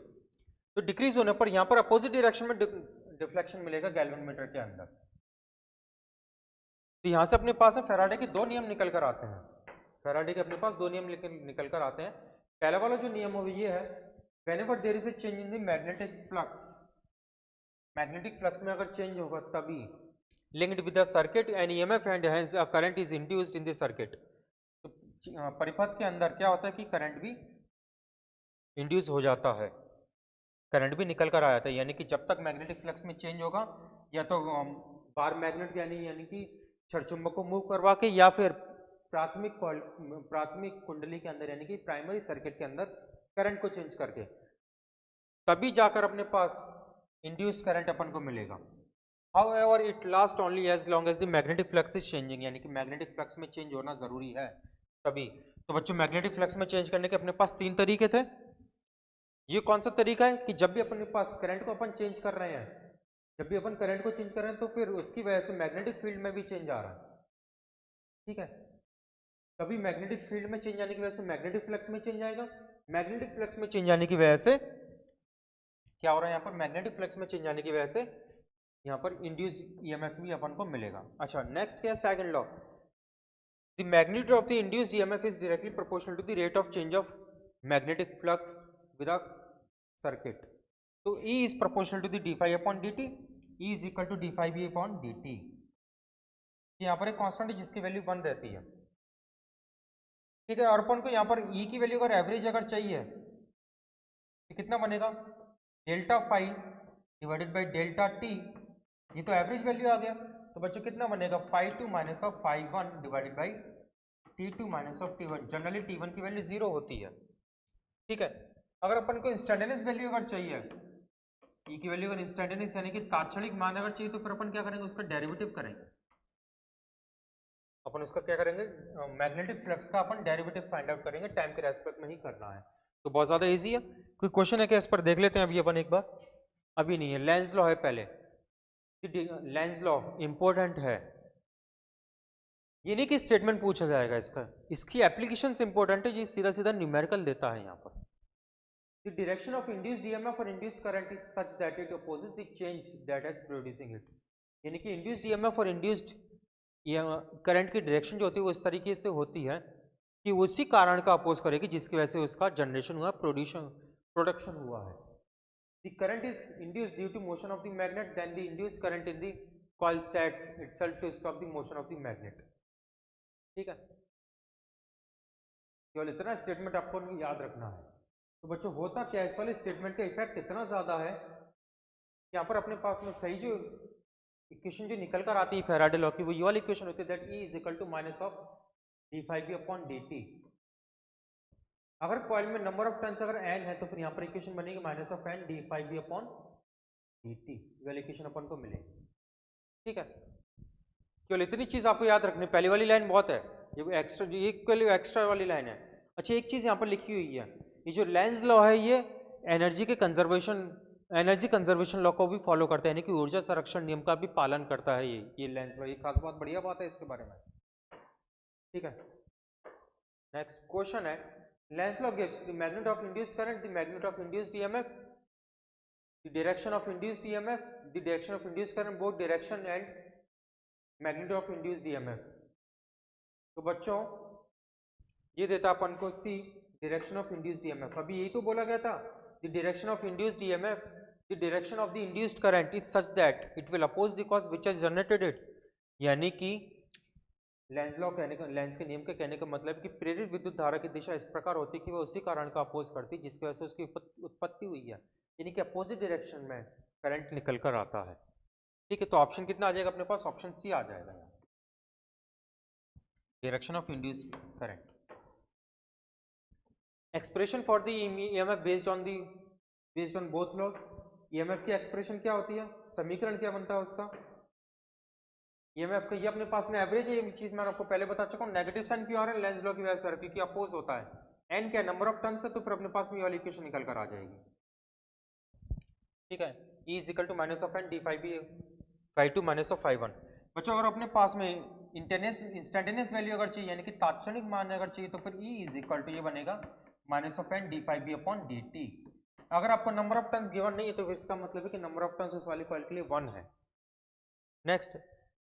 A: तो डिक्रीज होने पर यहाँ पर अपोजिट डायरेक्शन में डिफ्लेक्शन मिलेगा गैल्वेनोमीटर के अंदर। तो यहाँ से अपने पास फैराडे के दो नियम निकल कर आते हैं, फैराडे के अपने पास दो नियम निकल कर आते हैं। पहला वाला जो नियम हो ये है, whenever there is a change in the magnetic flux, magnetic flux में अगर चेंज होगा तभी linked with the circuit and EMF and hence a current is induced in the circuit. तो परिपथ के अंदर क्या होता है कि करंट भी इंड्यूस हो जाता है, करंट भी निकल कर आ जाता है, यानी कि जब तक मैग्नेटिक फ्लक्स में चेंज होगा या तो बार मैग्नेट यानी कि छड़चुंबक को मूव करवा के, या फिर प्राथमिक कुंडली के अंदर यानी कि प्राइमरी सर्किट के अंदर करंट को चेंज करके, तभी जाकर अपने पास इंड्यूस्ड करंट अपन को मिलेगा। However, it lasts only as long as the magnetic flux is changing, यानी कि मैग्नेटिक फ्लक्स में चेंज होना जरूरी है तभी। तो बच्चों मैग्नेटिक फ्लक्स में चेंज करने के अपने पास तीन तरीके थे। ये कौन सा तरीका है कि जब भी अपने पास करंट को अपन चेंज कर रहे हैं, जब भी अपन करंट को चेंज कर रहे हैं तो फिर उसकी वजह से मैग्नेटिक फील्ड में भी चेंज आ रहा है, ठीक है। कभी मैग्नेटिक फील्ड में चेंज आने की वजह से मैग्नेटिक फ्लक्स में चेंज आएगा, मैग्नेटिक फ्लक्स में चेंज आने की वजह से क्या हो रहा है, यहाँ पर मैग्नेटिक फ्लक्स में चेंज आने की वजह से यहाँ पर इंड्यूस्ड ईएमएफ भी अपन को मिलेगा। अच्छा, नेक्स्ट क्या है, second law, the magnitude of the induced EMF is directly proportional to the rate of change of magnetic flux with a circuit. तो E is proportional to the d∅/dt, E is equal to d∅b/dt। यहाँ पर एक constant है जिसकी value 1 रहती है, ठीक है। और अपन को यहाँ पर E की वैल्यू अगर एवरेज अगर चाहिए तो कितना बनेगा, delta phi divided by delta T, ये तो एवरेज वैल्यू आ गया। तो बच्चों कितना बनेगा, φ2 minus of φ1 divided by t2 minus of t1। Generally t1 की वैल्यू 0 होती है, ठीक है। अगर अपन को इंस्टेंटेनियस वैल्यू अगर चाहिए, E की वैल्यू अगर इंस्टेंटेनियस यानी कि तात्क्षणिक मान अगर चाहिए, तो फिर अपन क्या करेंगे, उसका डेरिवेटिव करेंगे। अपन उसका क्या करेंगे, मैग्नेटिक फ्लक्स का अपन डेरिवेटिव फाइंड आउट करेंगे, टाइम के रेस्पेक्ट में ही करना है। तो बहुत ज्यादा इजी है, कोई क्वेश्चन है क्या इस पर, देख लेते हैं अभी अपन एक बार। अभी नहीं है, लेंज लॉ है पहले, लेंज लॉ इंपॉर्टेंट है, ये नहीं कि स्टेटमेंट पूछा जाएगा इसका, इसकी एप्लीकेशन इंपॉर्टेंट है, ये सीधा सीधा न्यूमेरिकल देता है यहाँ पर। The direction of induced EMF or induced current is such that it opposes the change that is producing it। यानी कि induced EMF और induced करंट की डायरेक्शन जो होती है वो इस तरीके से होती है कि उसी कारण का अपोज करेगी जिसकी वजह से उसका जनरेशन हुआ, प्रोडक्शन हुआ है। the current is induced due to motion of the magnet, then the induced current in the coil sets itself to stop the motion of the magnet. ठीक है, केवल इतना स्टेटमेंट आपको याद रखना है। तो बच्चों होता क्या है, इस वाले स्टेटमेंट का इफेक्ट इतना ज्यादा है कि यहाँ पर अपने पास में सही जो इक्वेशन जो निकल कर आती है फैराडे लॉ की, वो ये वाली इक्वेशन होती है, that E is equal to minus of d5b upon dt। अगर कॉइल में नंबर ऑफ टर्न्स अगर n है तो फिर यहाँ पर इक्वेशन बनेगी minus of n d5b upon dt, वाली इक्वेशन अपन को मिलेगी। ठीक है, केवल इतनी चीज आपको याद रखनी, पहली वाली लाइन बहुत है, ये एक्स्ट्रा जो ये एक्स्ट्रा वाली लाइन है। अच्छा, एक चीज यहाँ पर लिखी हुई है, ये जो लेंज लॉ है ये एनर्जी कंजर्वेशन लॉ को भी फॉलो करता है, यानी कि ऊर्जा संरक्षण नियम का भी पालन करता है ये लेंज लॉ। ये खास बात, बढ़िया बात है इसके बारे में। ठीक है, नेक्स्ट क्वेश्चन है, Lenz law gives the magnet of induced current, the magnet of induced EMF, the direction of induced EMF, the direction of induced current, both direction and magnet of induced EMF. तो बच्चों ये देता अपन को सी, direction of induced EMF. अभी यही तो बोला गया था, the direction of induced EMF, the direction of the induced current is such that it will oppose the cause which has generated it. यानी कि लेंज लॉ कहने का, लेंज के नियम के कहने का मतलब कि प्रेरित विद्युत धारा की दिशा इस प्रकार होती है कि वो उसी कारण का अपोज करती है जिसकी वजह से उसकी उत्पत्ति हुई है, यानी कि अपोजिट डायरेक्शन में करंट निकल कर आता है। ठीक है, तो ऑप्शन कितना आ जाएगा अपने पास, ऑप्शन सी आ जाएगा यहाँ, direction of induced current. Expression for the EMF based on both laws. EMF की एक्सप्रेशन क्या होती है, समीकरण क्या बनता है उसका, ईएमएफ का, ये अपने पास में एवरेज है, ये चीज मैं आपको पहले बता चुका हूँ। नेगेटिव साइन क्यों आ रहा है, लेंज लॉ की वजह से, क्योंकि अपोज होता है। एन क्या नंबर ऑफ टर्न्स है, तो फिर अपने पास में ये वाली इक्वेशन निकल कर आ जाएगी। ठीक है, E is equal to minus of N d5b by two minus of ∅1। बच्चों अगर अपने पास में इंस्टेंटेनियस वैल्यू अगर चाहिए, यानी कि तात्क्षणिक मान अगर चाहिए, तो फिर E इज इक्वल टू ये बनेगा minus of N d5b upon dt। अगर आपको नंबर ऑफ टर्न्स गिवन नहीं है तो इसका मतलब है कि नंबर ऑफ टर्न्स उस वाली कॉइल के लिए 1 है। Next,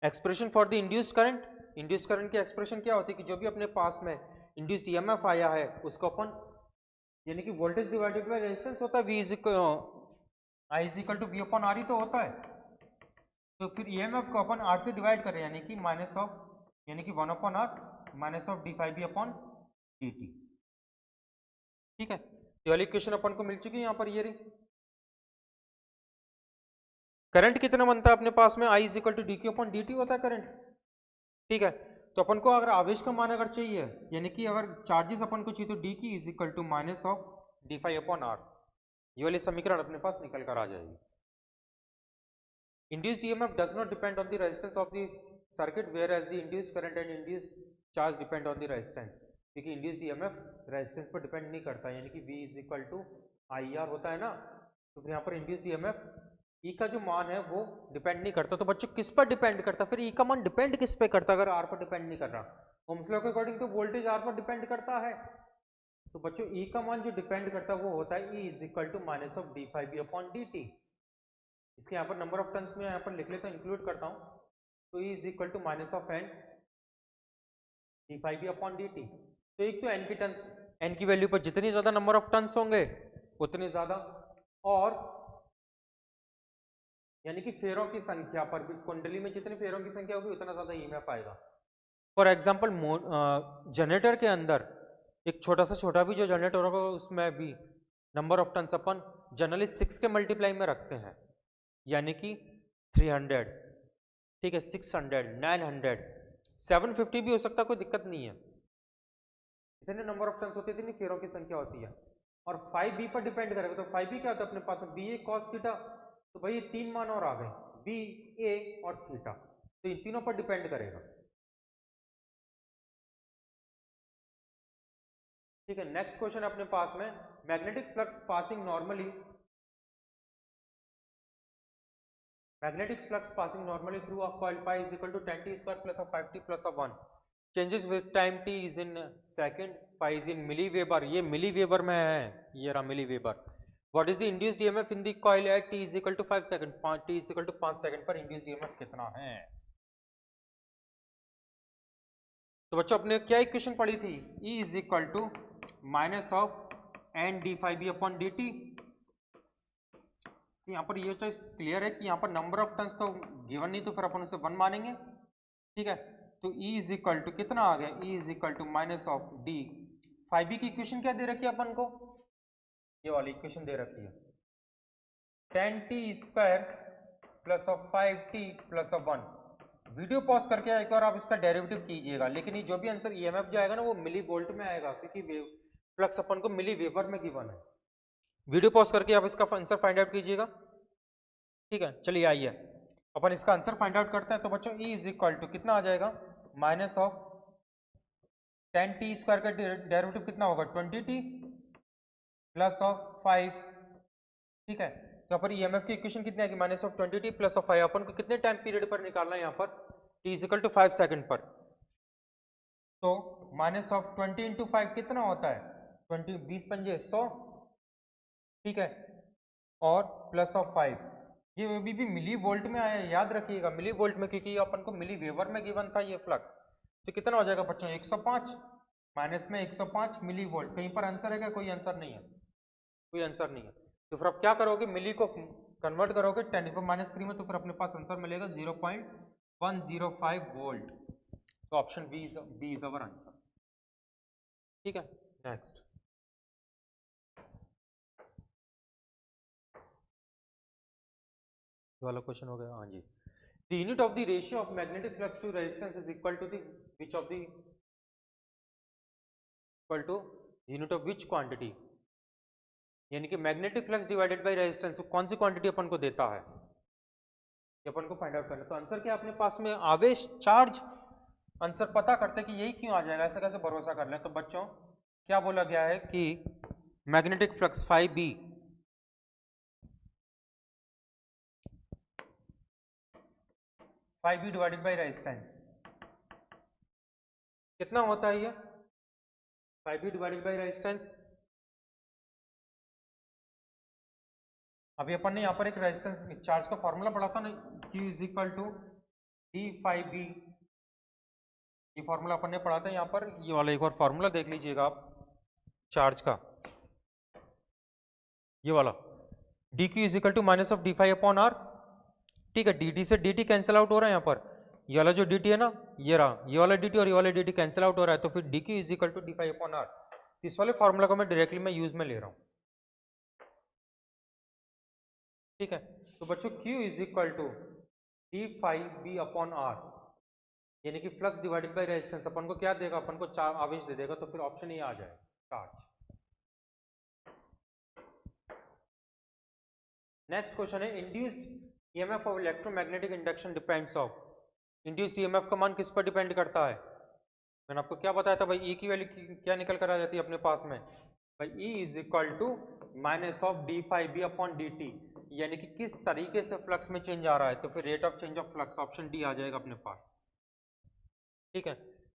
A: expression for the induced current. Induced current की एक्सप्रेशन क्या होती है कि जो भी अपने पास में इंड्यूस्ड ईएमएफ आया है उसको अपन, यानी कि वोल्टेज डिवाइडेड बाय रेजिस्टेंस होता है, V is equal I is equal to V upon R ही तो होता है। तो फिर ईएमएफ को अपन R से डिवाइड करें, यानी कि माइनस ऑफ, यानी कि 1 upon R minus of d5b upon dt। ठीक है, ये वाली इक्वेशन अपन को मिल चुकी है यहाँ पर। ये रही, करंट कितना बनता है अपने पास में, I is equal to D Q upon dt होता है करंट। ठीक है, तो अपन को अगर आवेश का मान अगर चाहिए, यानी कि अगर चार्जेस अपन को चाहिए, तो डी की is equal to minus of d5 upon R, ये वाली समीकरण अपने पास निकल कर आ जाएगी। Induced EMF does not depend on the resistance of the circuit, whereas the induced current and induced charge depend on the resistance। क्योंकि induced EMF resistance पर depend नहीं करता, यानी कि V is equal to IR होता है ना, तो फिर यहाँ पर induced EMF E का जो मान है वो डिपेंड नहीं करता। तो बच्चों किस पर डिपेंड करता, फिर E का मान डिपेंड किस पे करता, अगर R पर डिपेंड नहीं कर रहा। ओम्स लॉ के अकॉर्डिंग तो वोल्टेज R पर डिपेंड करता है, तो बच्चों E का मान जो डिपेंड करता है वो होता है E is equal to minus of d5b upon dt। इसके यहाँ पर नंबर ऑफ टर्न्स में यहाँ पर लिख लेता हूँ, इंक्लूड करता हूँ, तो E is equal to minus of n d5b upon dt। तो एक तो n की टर्न्स, n की वैल्यू पर जितनी ज्यादा नंबर ऑफ टर्न्स होंगे उतने ज्यादा, और यानी कि फेरों की संख्या पर भी, कुंडली में जितनी फेरों की संख्या होगी उतना ज्यादा ईएमएफ आएगा। फॉर एग्जाम्पल जनरेटर के अंदर एक छोटा से छोटा भी जो जनरेटर होगा उसमें भी number of turns upon generally 6 के मल्टीप्लाई में रखते हैं, यानी कि 300, ठीक है, 600, 900, 750 भी हो सकता है, कोई दिक्कत नहीं है। इतने नंबर ऑफ टर्न्स होते हैं, इतनी फेरों की संख्या होती है। और 5b पर डिपेंड करेगा, तो 5b क्या होता है अपने पास, बी ए कॉस थीटा, तो भाई ये 3 मान और आ गए, बी ए और थीटा, तो इन तीनों पर डिपेंड करेगा। ठीक है, नेक्स्ट क्वेश्चन अपने पास में, magnetic flux passing normally, magnetic flux passing normally through a coil phi is equal to 10t square plus of 5t plus of 1 changes with time, t is in second, phi is in milliweber, ये milliweber में है, ये रहा milliweber। what is the induced EMF in the coil at t is equal to 5 second, t is equal to 5 second पर induced EMF कितना है। तो बच्चों अपने क्या इक्वेशन पढ़ी थी, E is equal to minus of n d5b upon dt तो यहाँ पर ये चीज क्लियर है कि यहाँ पर नंबर ऑफ टन्स तो गिवन नहीं, तो फिर अपन उसे 1 मानेंगे। ठीक है, तो E इज इक्वल टू कितना आ गया, E is equal to minus of D. 5B की इक्वेशन क्या दे रखी है अपन को, ये वाली इक्वेशन दे रखी है 10t square plus of 5t plus of 1। Video pause करके एक बार आप इसका डेरिवेटिव कीजिएगा, लेकिन ये जो भी आंसर ईएमएफ जाएगा ना वो मिली वोल्ट में आएगा, क्योंकि फ्लक्स अपन को मिली वेबर में गिवन है। वीडियो पॉज करके आप इसका आंसर फाइंड आउट कीजिएगा। ठीक है, चलिए आइए अपन इसका आंसर फाइंड आउट करते हैं। तो बच्चों E इज इक्वल टू कितना आ जाएगा, माइनस ऑफ 10t स्क्वायर का डेरिवेटिव कितना होगा 20t प्लस ऑफ 5। ठीक है, तो यहाँ पर ईएमएफ की इक्वेशन कितनी आएगी, minus of 20t plus of 5। अपन को कितने टाइम पीरियड पर निकालना है यहाँ पर, t is equal to 5 second पर। तो माइनस ऑफ 20 इंटू 5 कितना होता है 20, 20 पंजे 100। ठीक है, और प्लस ऑफ 5, ये अभी भी मिली वोल्ट में आया, याद रखिएगा मिली वोल्ट में, क्योंकि अपन को मिली वेबर में गिवन था ये फ्लक्स। तो कितना हो जाएगा बच्चों 105, माइनस में 105 मिली वोल्ट। कहीं पर आंसर है क्या, कोई आंसर नहीं है, कोई आंसर नहीं है। तो फिर आप क्या करोगे, मिली को कन्वर्ट करोगे 10⁻³ में, तो फिर अपने पास आंसर मिलेगा 0.105 वोल्ट। तो option B is our answer. ठीक है, नेक्स्ट वाला क्वेश्चन हो गया। हाँ जी, the unit of the ratio of magnetic flux to resistance is equal to the which of the equal to unit of which quantity, यानी कि magnetic flux divided by resistance कौन सी क्वांटिटी अपन को देता है, ये अपन को फाइंड आउट करना। तो आंसर क्या अपने पास में, आवेश, चार्ज। आंसर पता करते कि यही क्यों आ जाएगा, ऐसे कैसे भरोसा कर लें। तो बच्चों क्या बोला गया है कि magnetic flux 5B divided by resistance कितना होता है ये 5B डिवाइडेड बाय रेजिस्टेंस। अभी अपन ने यहाँ पर एक रेजिस्टेंस चार्ज का फॉर्मूला पढ़ा था ना, Q is equal to d5B। ये फॉर्मूला अपन ने पढ़ा था यहाँ पर, ये वाला एक बार फॉर्मूला देख लीजिएगा आप चार्ज का, ये वाला dq is equal to minus of d5/r। ठीक है, dt से dt कैंसिल आउट हो रहा है यहाँ पर, ये वाला जो dt है ना, ये रहा, ये वाला dt और ये वाला dt कैंसिल आउट हो रहा है, तो फिर dq is equal to d5/r। इस वाले फॉर्मूला को मैं डायरेक्टली मैं यूज में ले रहा हूँ। ठीक है, तो बच्चों q is equal to d5B/r, यानी कि फ्लक्स डिवाइडेड बाय रेजिस्टेंस अपन को क्या देगा, अपन को चार आवेश दे देगा, तो फिर ऑप्शन ये आ जाएगा चार्ज। नेक्स्ट क्वेश्चन है, induced EMF of electromagnetic induction depends of. Induced EMF का मान किस पर डिपेंड करता है, मैंने आपको क्या बताया था भाई, ई की वैल्यू क्या निकल कर आ जाती है अपने पास में भाई, E is equal to minus of d5B/dt, यानी कि किस तरीके से फ्लक्स में चेंज आ रहा है, तो फिर rate of change of flux, option D आ जाएगा अपने पास। ठीक है,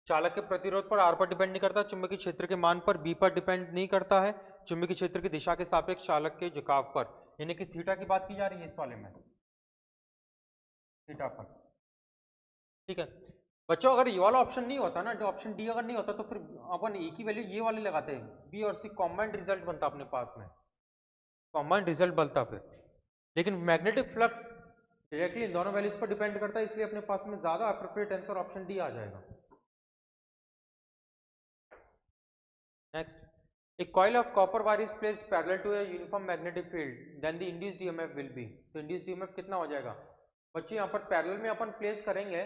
A: चालक के प्रतिरोध पर आर पर डिपेंड नहीं करता, चुंबकीय क्षेत्र के मान पर बी पर डिपेंड नहीं करता है, चुंबकीय क्षेत्र की दिशा के सापेक्ष चालक के झुकाव पर, यानी कि थीटा की बात की जा रही है इस वाले में, थीटा पर। ठीक है बच्चों, अगर ये वाला ऑप्शन नहीं होता ना, ऑप्शन डी अगर नहीं होता, तो फिर अपन ए की वैल्यू ये वाले लगाते हैं, बी और सी कॉम्बाइंड रिजल्ट बनता अपने पास में, कॉम्बाइंड रिजल्ट बनता फिर। लेकिन मैग्नेटिक फ्लक्स डायरेक्टली इन दोनों वैल्यूज पर डिपेंड करता है, इसलिए अपने पास में ज्यादा अप्रोप्रिएट आंसर ऑप्शन डी आ जाएगा। Next, a coil of copper wire is placed parallel to a uniform magnetic field, then the induced EMF will be। तो induced EMF कितना हो जाएगा बच्चे, यहाँ पर पैरेलल में अपन प्लेस करेंगे,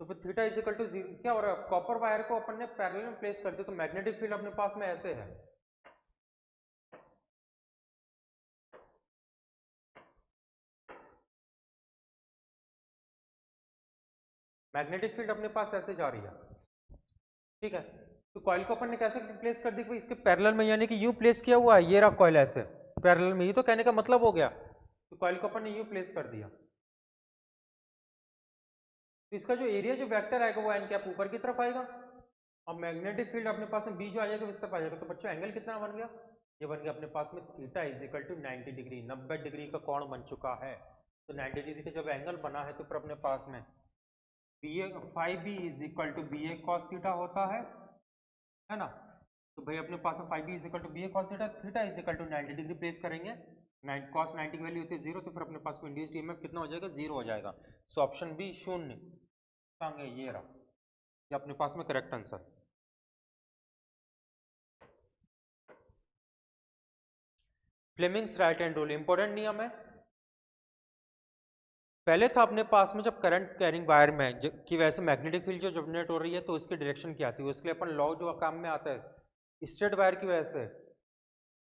A: तो फिर थीटा इज इक्वल टू 0। क्या हो रहा है, कॉपर वायर को अपन ने पैरेलल में प्लेस कर दिया, तो मैग्नेटिक फील्ड अपने पास में ऐसे है, मैग्नेटिक फील्ड अपने पास ऐसे जा रही है। ठीक है, तो कॉइल को अपन ने कैसे प्लेस कर दी, इसके पैरेलल में, यानी कि यूं प्लेस किया हुआ है, ये रहा कॉइल ऐसे पैरेलल में, ये तो कहने का मतलब हो गया। तो कॉइल को अपन ने यूं प्लेस कर दिया, तो इसका जो एरिया जो वेक्टर आएगा वो एन कैप ऊपर की तरफ आएगा, और मैग्नेटिक फील्ड अपने पास में बी जो आ जाएगा इस तरफ आ जाएगा। तो बच्चों एंगल कितना बन गया, ये बन गया अपने पास में theta is equal to 90 degree, 90 degree का कोण बन चुका है। तो 90 डिग्री का जब एंगल बना है, तो फिर अपने पास में phi is equal to B A cos theta होता है ना। तो भाई अपने पास 5B is equal to B A cos theta, theta is equal to 90 degree place करेंगे, cos 90 की वैल्यू होती है 0, तो फिर अपने पास में इंड्यूस्ड ईएमएफ कितना हो जाएगा, 0 हो जाएगा। सो ऑप्शन बी शून्य, ये रहा, ये अपने पास में correct answer. Fleming's right hand rule important नियम है। पहले था अपने पास में जब करंट कैरिंग वायर में की वजह से मैग्नेटिक फील्ड जो जनरेट हो रही है तो उसकी डायरेक्शन क्या आती है, उसके लिए अपन लॉ जो काम में आता है स्ट्रेट वायर की वजह से,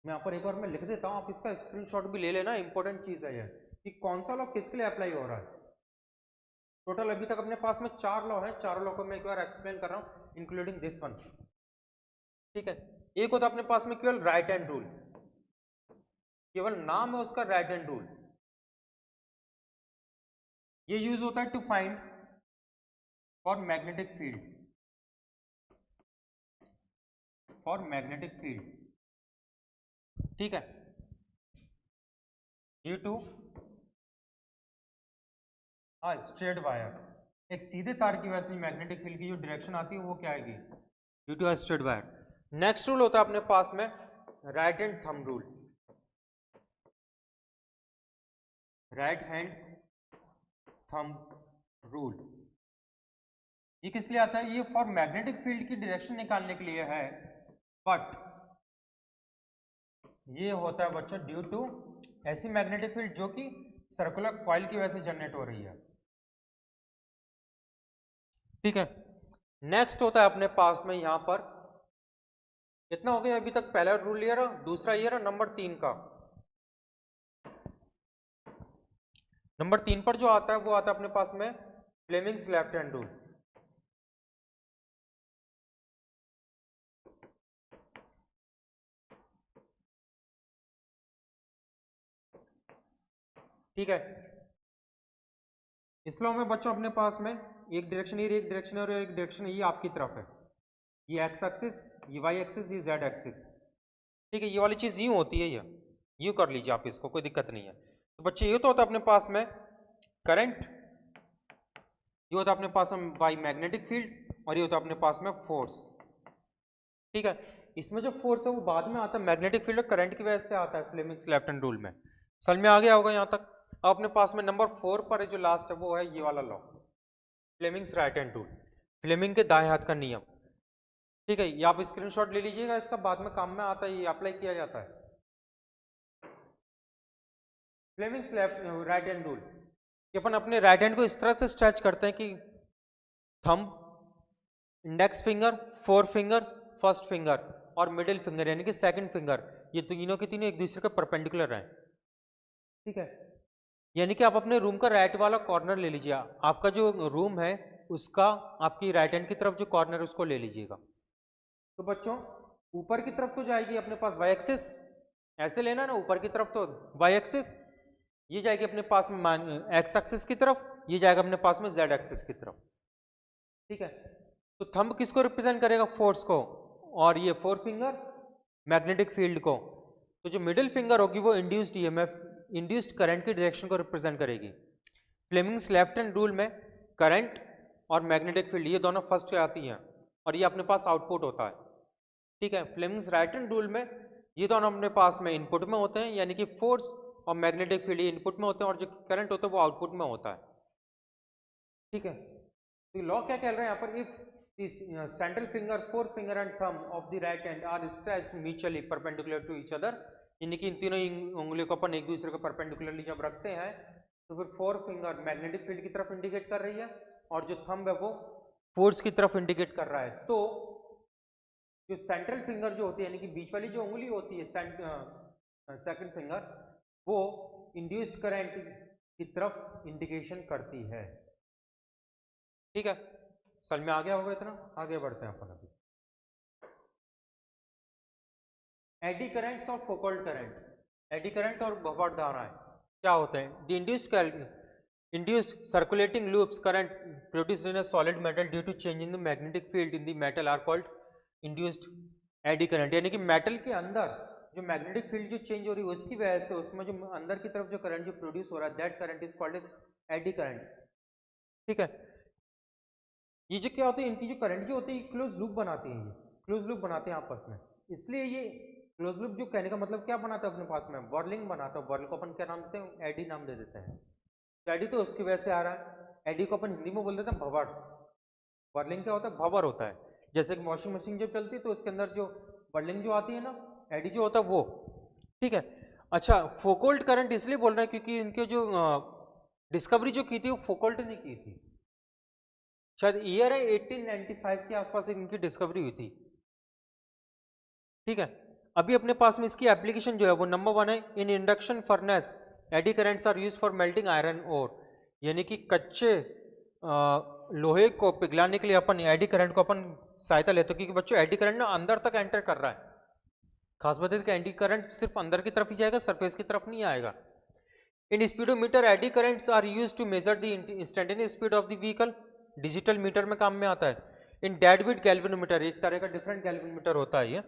A: मैं यहाँ पर एक बार मैं लिख देता हूँ, आप इसका स्क्रीनशॉट भी ले लेना, इंपॉर्टेंट चीज है ये कि कौन सा लॉ किसके लिए अप्लाई हो रहा है। टोटल अभी तक अपने पास में 4 लॉ है, चारों लॉ को मैं एक बार एक्सप्लेन कर रहा हूँ इंक्लूडिंग दिस वन। ठीक है, एक होता है अपने पास में केवल राइट हैंड रूल, केवल नाम है उसका राइट हैंड रूल। ये यूज होता है to find for magnetic field, for magnetic field. ठीक है, ड्यू टू स्ट्रेट वायर, एक सीधे तार की वजह से मैग्नेटिक फील्ड की जो डायरेक्शन आती है वो क्या आएगी, due to straight wire. Next rule होता है अपने पास में right hand thumb rule, right hand thumb rule. ये किस लिए आता है, ये फॉर मैग्नेटिक फील्ड की डायरेक्शन निकालने के लिए है, बट ये होता है बच्चों ड्यू टू ऐसी मैग्नेटिक फील्ड जो कि सर्कुलर कॉइल की वजह से जनरेट हो रही है। ठीक है, नेक्स्ट होता है अपने पास में यहां पर, कितना हो गया अभी तक, पहला रूल ये रहा, दूसरा ये रहा, नंबर 3 का। नंबर 3 पर जो आता है वो आता है अपने पास में फ्लेमिंग्स लेफ्ट हैंड रूल। ठीक है, इस लॉ में बच्चों अपने पास में एक डायरेक्शन ये, एक डायरेक्शन और एक डायरेक्शन ये आपकी तरफ है, ये एक्स एक्सिस, ये वाई एक्सिस, ये जेड एक्सिस। ठीक है, ये वाली चीज यूं होती है, ये यूं कर लीजिए आप इसको, कोई दिक्कत नहीं है। तो बच्चे ये तो होता है अपने पास में करंट, ये होता है अपने पास में बाई मैग्नेटिक फील्ड, और ये होता है अपने पास में फोर्स। ठीक है, इसमें जो फोर्स है वो बाद में आता है, मैग्नेटिक फील्ड और करंट की वजह से आता है फ्लेमिंग्स लेफ्ट हैंड रूल में। समझ में आ गया होगा यहाँ तक। अब अपने पास में नंबर 4 पर जो लास्ट है वो है ये वाला law, Fleming's right hand rule, Fleming के दाएं हाथ का नियम। ठीक है, ये आप स्क्रीनशॉट ले लीजिएगा, इसका बाद में काम में आता है, ये अप्लाई किया जाता है। Fleming's left right hand rule, कि अपन अपने राइट हैंड को इस तरह से स्ट्रेच करते हैं कि thumb, index finger, four finger, first finger और मिडिल फिंगर यानी कि सेकंड फिंगर, ये तीनों के तीनों एक दूसरे के परपेंडिकुलर हैं। ठीक है, यानी कि आप अपने रूम का राइट वाला कॉर्नर ले लीजिए, आपका जो रूम है उसका आपकी राइट हैंड की तरफ जो कॉर्नर है उसको ले लीजिएगा। तो बच्चों ऊपर की तरफ तो जाएगी अपने पास वाई एक्सिस, ऐसे लेना ना, ऊपर की तरफ तो वाई एक्सिस, ये जाएगी अपने पास में एक्स एक्सिस की तरफ, ये जाएगा अपने पास में जेड एक्सिस की तरफ। ठीक है, तो थंब किसको रिप्रेजेंट करेगा, फोर्स को, और ये फोर फिंगर मैग्नेटिक फील्ड को। तो जो मिडिल फिंगर होगी वो इंड्यूस्ड ईएमएफ, इंड्यूस्ड करंट की डायरेक्शन को रिप्रेजेंट करेगी। फ्लेमिंग्स लेफ्ट हैंड रूल में करंट और मैग्नेटिक फील्ड ये दोनों फर्स्ट पे आती हैं और ये अपने पास आउटपुट होता है। ठीक है, फ्लेमिंग्स राइट हैंड रूल में ये दोनों अपने पास में इनपुट में होते हैं, यानी कि फोर्स और मैग्नेटिक फील्ड ये इनपुट में होते हैं और जो करंट होता है वो आउटपुट में होता है। ठीक है, तो लॉ क्या कह रहे हैं यहाँ पर, if central finger, forefinger and thumb of the right hand are stretched mutually perpendicular to each other, यानी कि इन तीनों उंगलियों को अपन एक दूसरे को परपेंडिकुलरली जब रखते हैं तो फिर फोर फिंगर मैग्नेटिक फील्ड की तरफ इंडिकेट कर रही है और जो थंब है वो फोर्स की तरफ इंडिकेट कर रहा है। तो जो सेंट्रल फिंगर जो होती है यानी कि बीच वाली जो उंगली होती है सेकंड फिंगर, वो इंड्यूस्ड करंट की तरफ इंडिकेशन करती है। ठीक है, समझ में आ गया होगा इतना, आगे बढ़ते हैं अपन अभी। एडी करंट्स और फोकल्ट करंट, एडी करंट और भंवर धाराएं क्या होते हैं, the induced circulating loops current produced in a solid metal due to change in the magnetic field in the metal are called induced eddy current, यानी कि मेटल के अंदर जो मैग्नेटिक फील्ड जो चेंज हो रही है उसकी वजह से उसमें जो अंदर की तरफ जो करंट जो प्रोड्यूस हो रहा है that current is called as eddy current. ठीक है, ये जो क्या होती है, इनकी जो करंट जो होती है क्लोज लूप बनाती है, ये क्लोज लूप बनाते हैं आपस में, इसलिए ये क्लोज लूप जो कहने का मतलब क्या बनाता है अपने पास में, वर्लिंग बनाता है। वर्ल को अपन क्या नाम देते हैं, एडी नाम दे देते हैं। तो एडी तो उसकी वजह से आ रहा है, एडी को अपन हिंदी में बोल देते हैं भंवर। वर्लिंग क्या होता है, भंवर होता है। जैसे कि वॉशिंग मशीन जब चलती है तो उसके अंदर जो वर्लिंग जो आती है ना, एडी जो होता है वो, ठीक है। अच्छा, फोकोल्ट करंट इसलिए बोल रहे हैं क्योंकि इनके जो डिस्कवरी जो की थी वो फोकोल्ट ने की थी। शायद ईयर है 1895 के आसपास इनकी डिस्कवरी हुई थी, ठीक है। अभी अपने पास में इसकी एप्लीकेशन जो है वो नंबर 1 है, in induction furnace eddy currents are use for melting iron ore, यानी कि कच्चे लोहे को पिघलाने के लिए अपन एडी करंट को अपन सहायता लेते हैं, क्योंकि बच्चों एडी करंट ना अंदर तक एंटर कर रहा है। खास बात है कि एडी करंट सिर्फ अंदर की तरफ ही जाएगा, सरफेस की तरफ नहीं आएगा। In speedometer eddy currents are use to measure the instantaneous speed of the vehicle, digital meter में काम में आता है। इन डेडविड गैल्वेनोमीटर, एक तरह का डिफरेंट गैल्वेनोमीटर होता है ये।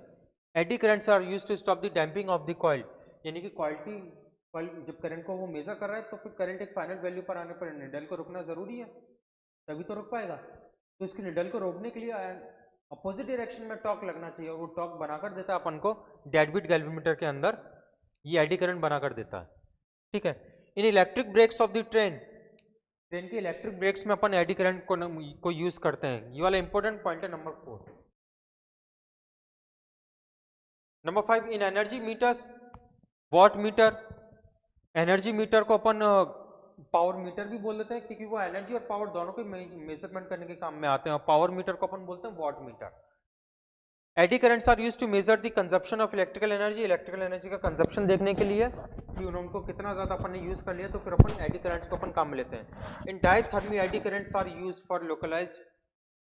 A: Eddy currents are use to stop the damping of the coil, यानी कि कॉइल जब करंट को वो मेजर कर रहा है तो फिर करंट एक फाइनल वैल्यू पर आने पर निडल को रोकना जरूरी है, तभी तो रोक पाएगा। तो इसकी निडल को रोकने के लिए अपोजिट डायरेक्शन में टॉर्क लगना चाहिए, और वो टॉर्क बनाकर देता है अपन को डेडविड गैल्वेनोमीटर के अंदर, ये एडी करंट बनाकर देता है, ठीक है। In electric brakes of the train के इलेक्ट्रिक ब्रेक्स में अपन एडी करंट को यूज करते हैं। ये वाला इंपॉर्टेंट पॉइंट है number 4। Number 5, in energy meters watt meter, energy meter को अपन पावर मीटर भी बोल देते हैं, क्योंकि वो एनर्जी और पावर दोनों को मेजरमेंट करने के काम में आते हैं। पावर मीटर को अपन बोलते हैं watt meter. Eddy currents are used to measure the consumption of electrical energy, electrical energy का कंजप्शन देखने के लिए कि उनको कितना ज्यादा अपन ने यूज कर लिया, तो फिर अपन एडी करंट्स को अपन काम में लेते हैं। In diathermy eddy currents are used for localised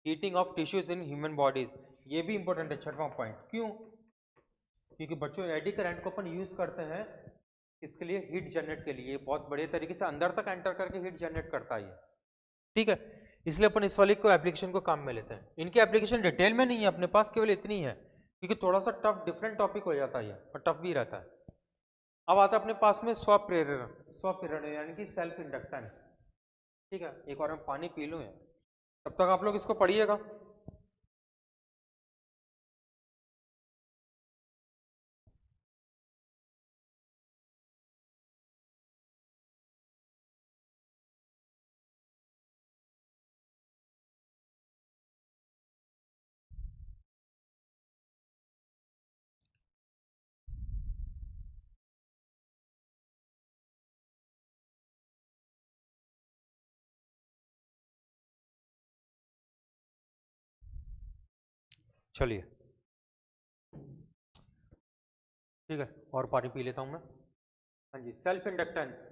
A: heating of tissues in human bodies, ये भी इंपॉर्टेंट है 6वां पॉइंट। क्यों, क्योंकि बच्चों एडी करंट को अपन यूज करते हैं इसके लिए, हीट जनरेट के लिए, बहुत बड़े तरीके से अंदर तक एंटर करके हीट जनरेट करता है, ठीक है। इसलिए अपन इस वाली को एप्लीकेशन को काम में लेते हैं। इनकी एप्लीकेशन डिटेल में नहीं है अपने पास, केवल इतनी है, क्योंकि थोड़ा सा टफ डिफरेंट टॉपिक हो जाता है और टफ भी रहता है। अब आता है अपने पास में स्वप्रेरण यानी कि सेल्फ इंडक्टेंस, ठीक है। एक और मैं पानी पी लूँ, तब तक आप लोग इसको पढ़िएगा। चलिए, ठीक है, और पानी पी लेता हूं मैं। हाँ जी, सेल्फ इंडक्टेंस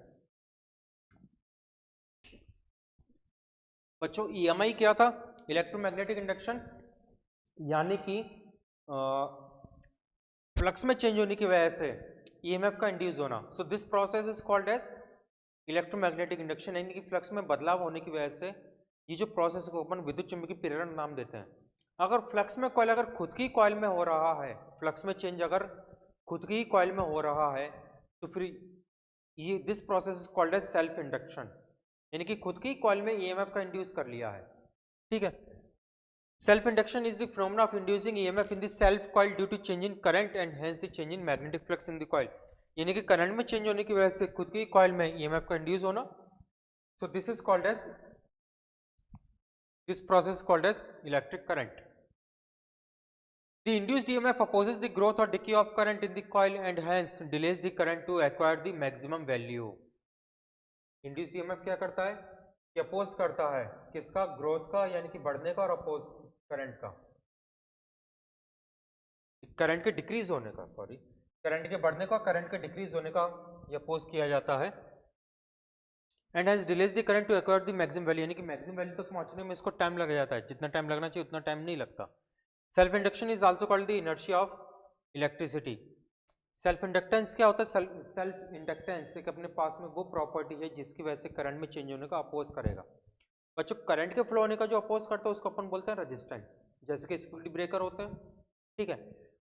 A: बच्चों, ईएमआई क्या था, इलेक्ट्रोमैग्नेटिक इंडक्शन, यानी कि फ्लक्स में चेंज होने की वजह से ईएमएफ का इंड्यूस होना। So this process is called as electromagnetic induction, यानी कि फ्लक्स में बदलाव होने की वजह से ये जो प्रोसेस को अपन विद्युत चुंबकीय प्रेरण नाम देते हैं। अगर फ्लक्स में कॉइल अगर खुद की कॉइल में हो रहा है, फ्लक्स में चेंज अगर खुद की कॉइल में हो रहा है, तो फिर ये this process is called as self induction, यानी कि खुद की कॉइल में ईएमएफ का इंड्यूस कर लिया है, ठीक है। Self induction is the phenomenon of inducing EMF in the self coil due to change in current and hence the change in magnetic flux in the coil, यानी कि करंट में चेंज होने की वजह से खुद की कॉइल में ईएमएफ का इंड्यूस होना। So this is called as, this process called as electric current. The induced EMF opposes the growth or decay of current in the coil and hence delays the current to acquire the maximum value. Induced EMF क्या करता है कि oppose करता है किसका, growth का यानी कि बढ़ने का, और अपोज करंट का, करंट के डिक्रीज होने का, सॉरी, करंट के बढ़ने का, करंट के डिक्रीज होने का ये अपोज किया जाता है। And has delays the current to acquire the maximum value, यानी कि मैक्सिमम वैल्यू तक पहुंचने में इसको टाइम लग जाता है, जितना टाइम लगना चाहिए उतना टाइम नहीं लगता। Self induction is also called the inertia of electricity. Self inductance क्या होता है, सेल्फ इंडक्टेंस एक अपने पास में वो प्रॉपर्टी है जिसकी वजह से करंट में चेंज होने का अपोज करेगा। बच्चों, करंट के फ्लो होने का जो अपोज करता है उसको अपन बोलते हैं रेजिस्टेंस, जैसे कि स्पीड ब्रेकर होते हैं, ठीक है।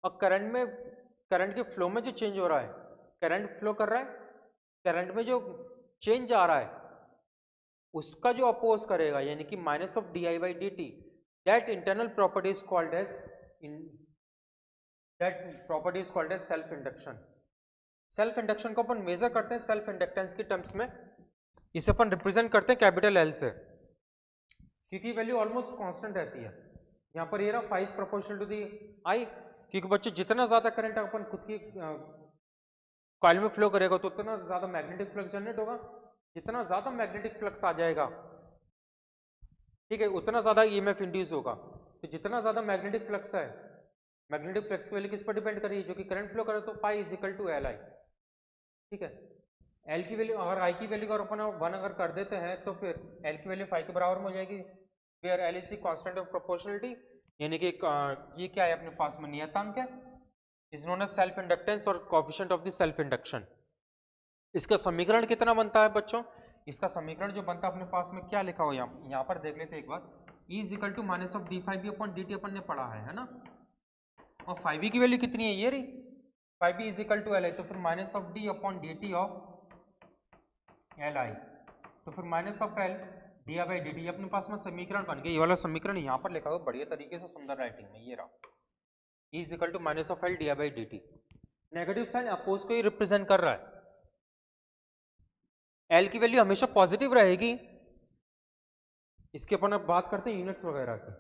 A: और करंट के फ्लो में जो चेंज हो रहा है, करंट फ्लो कर रहा है, करंट में जो चेंज आ रहा है उसका जो अपोज करेगा, यानी कि minus of D I by D T, that internal property is called as that property is called as self induction. Self induction को अपन मेजर करते हैं सेल्फ इंडक्टेंस की टर्म्स में, इसे अपन रिप्रेजेंट करते हैं कैपिटल एल से, क्योंकि वैल्यू ऑलमोस्ट कांस्टेंट रहती है। यहाँ पर ये रहा 5 प्रोपोर्शनल टू दी आई, क्योंकि बच्चों जितना ज्यादा करंट अपन खुद की कॉइल में फ्लो करेगा तो उतना ज्यादा मैग्नेटिक फ्लक्स जनरेट होगा, जितना ज्यादा मैग्नेटिक फ्लक्स आ जाएगा, ठीक है, उतना ज्यादा ईएमएफ इंड्यूस होगा। तो जितना ज्यादा मैग्नेटिक फ्लक्स है, मैग्नेटिक फ्लक्स की वैल्यू किस पर डिपेंड कर रही है, जो कि करंट फ्लो करे, तो phi is equal to L I, ठीक है। एल की वैल्यू अगर आई की वैल्यू अपन 1 अगर कर देते हैं तो फिर एल की वैल्यू 5 के बराबर में हो जाएगी, where L is the constant of proportionality, यानी कि ये क्या है अपने पास में नियतांक है, is known as self inductance और coefficient of the self induction. इसका समीकरण कितना बनता है बच्चों, इसका समीकरण जो बनता है अपने पास में क्या लिखा हो, यहाँ पर देख लेते हैं एक बार, E is equal to minus of D phi B upon D T अपन ने पढ़ा है ना, और 5e की वैल्यू कितनी है, ये रही 5e is equal to L I, तो फिर minus of D upon D T of L I, तो फिर minus of L D by D T, अपने पास में समीकरण बन गया। ये वाला समीकरण यहाँ पर लिखा हुआ बढ़िया तरीके से सुंदर राइटिंग में, ये रहा E is equal to minus of L D by D T. Negative sign oppose को ही रिप्रेजेंट कर रहा है, एल की वैल्यू हमेशा पॉजिटिव रहेगी। इसके अपन अब बात करते हैं यूनिट्स वगैरह की।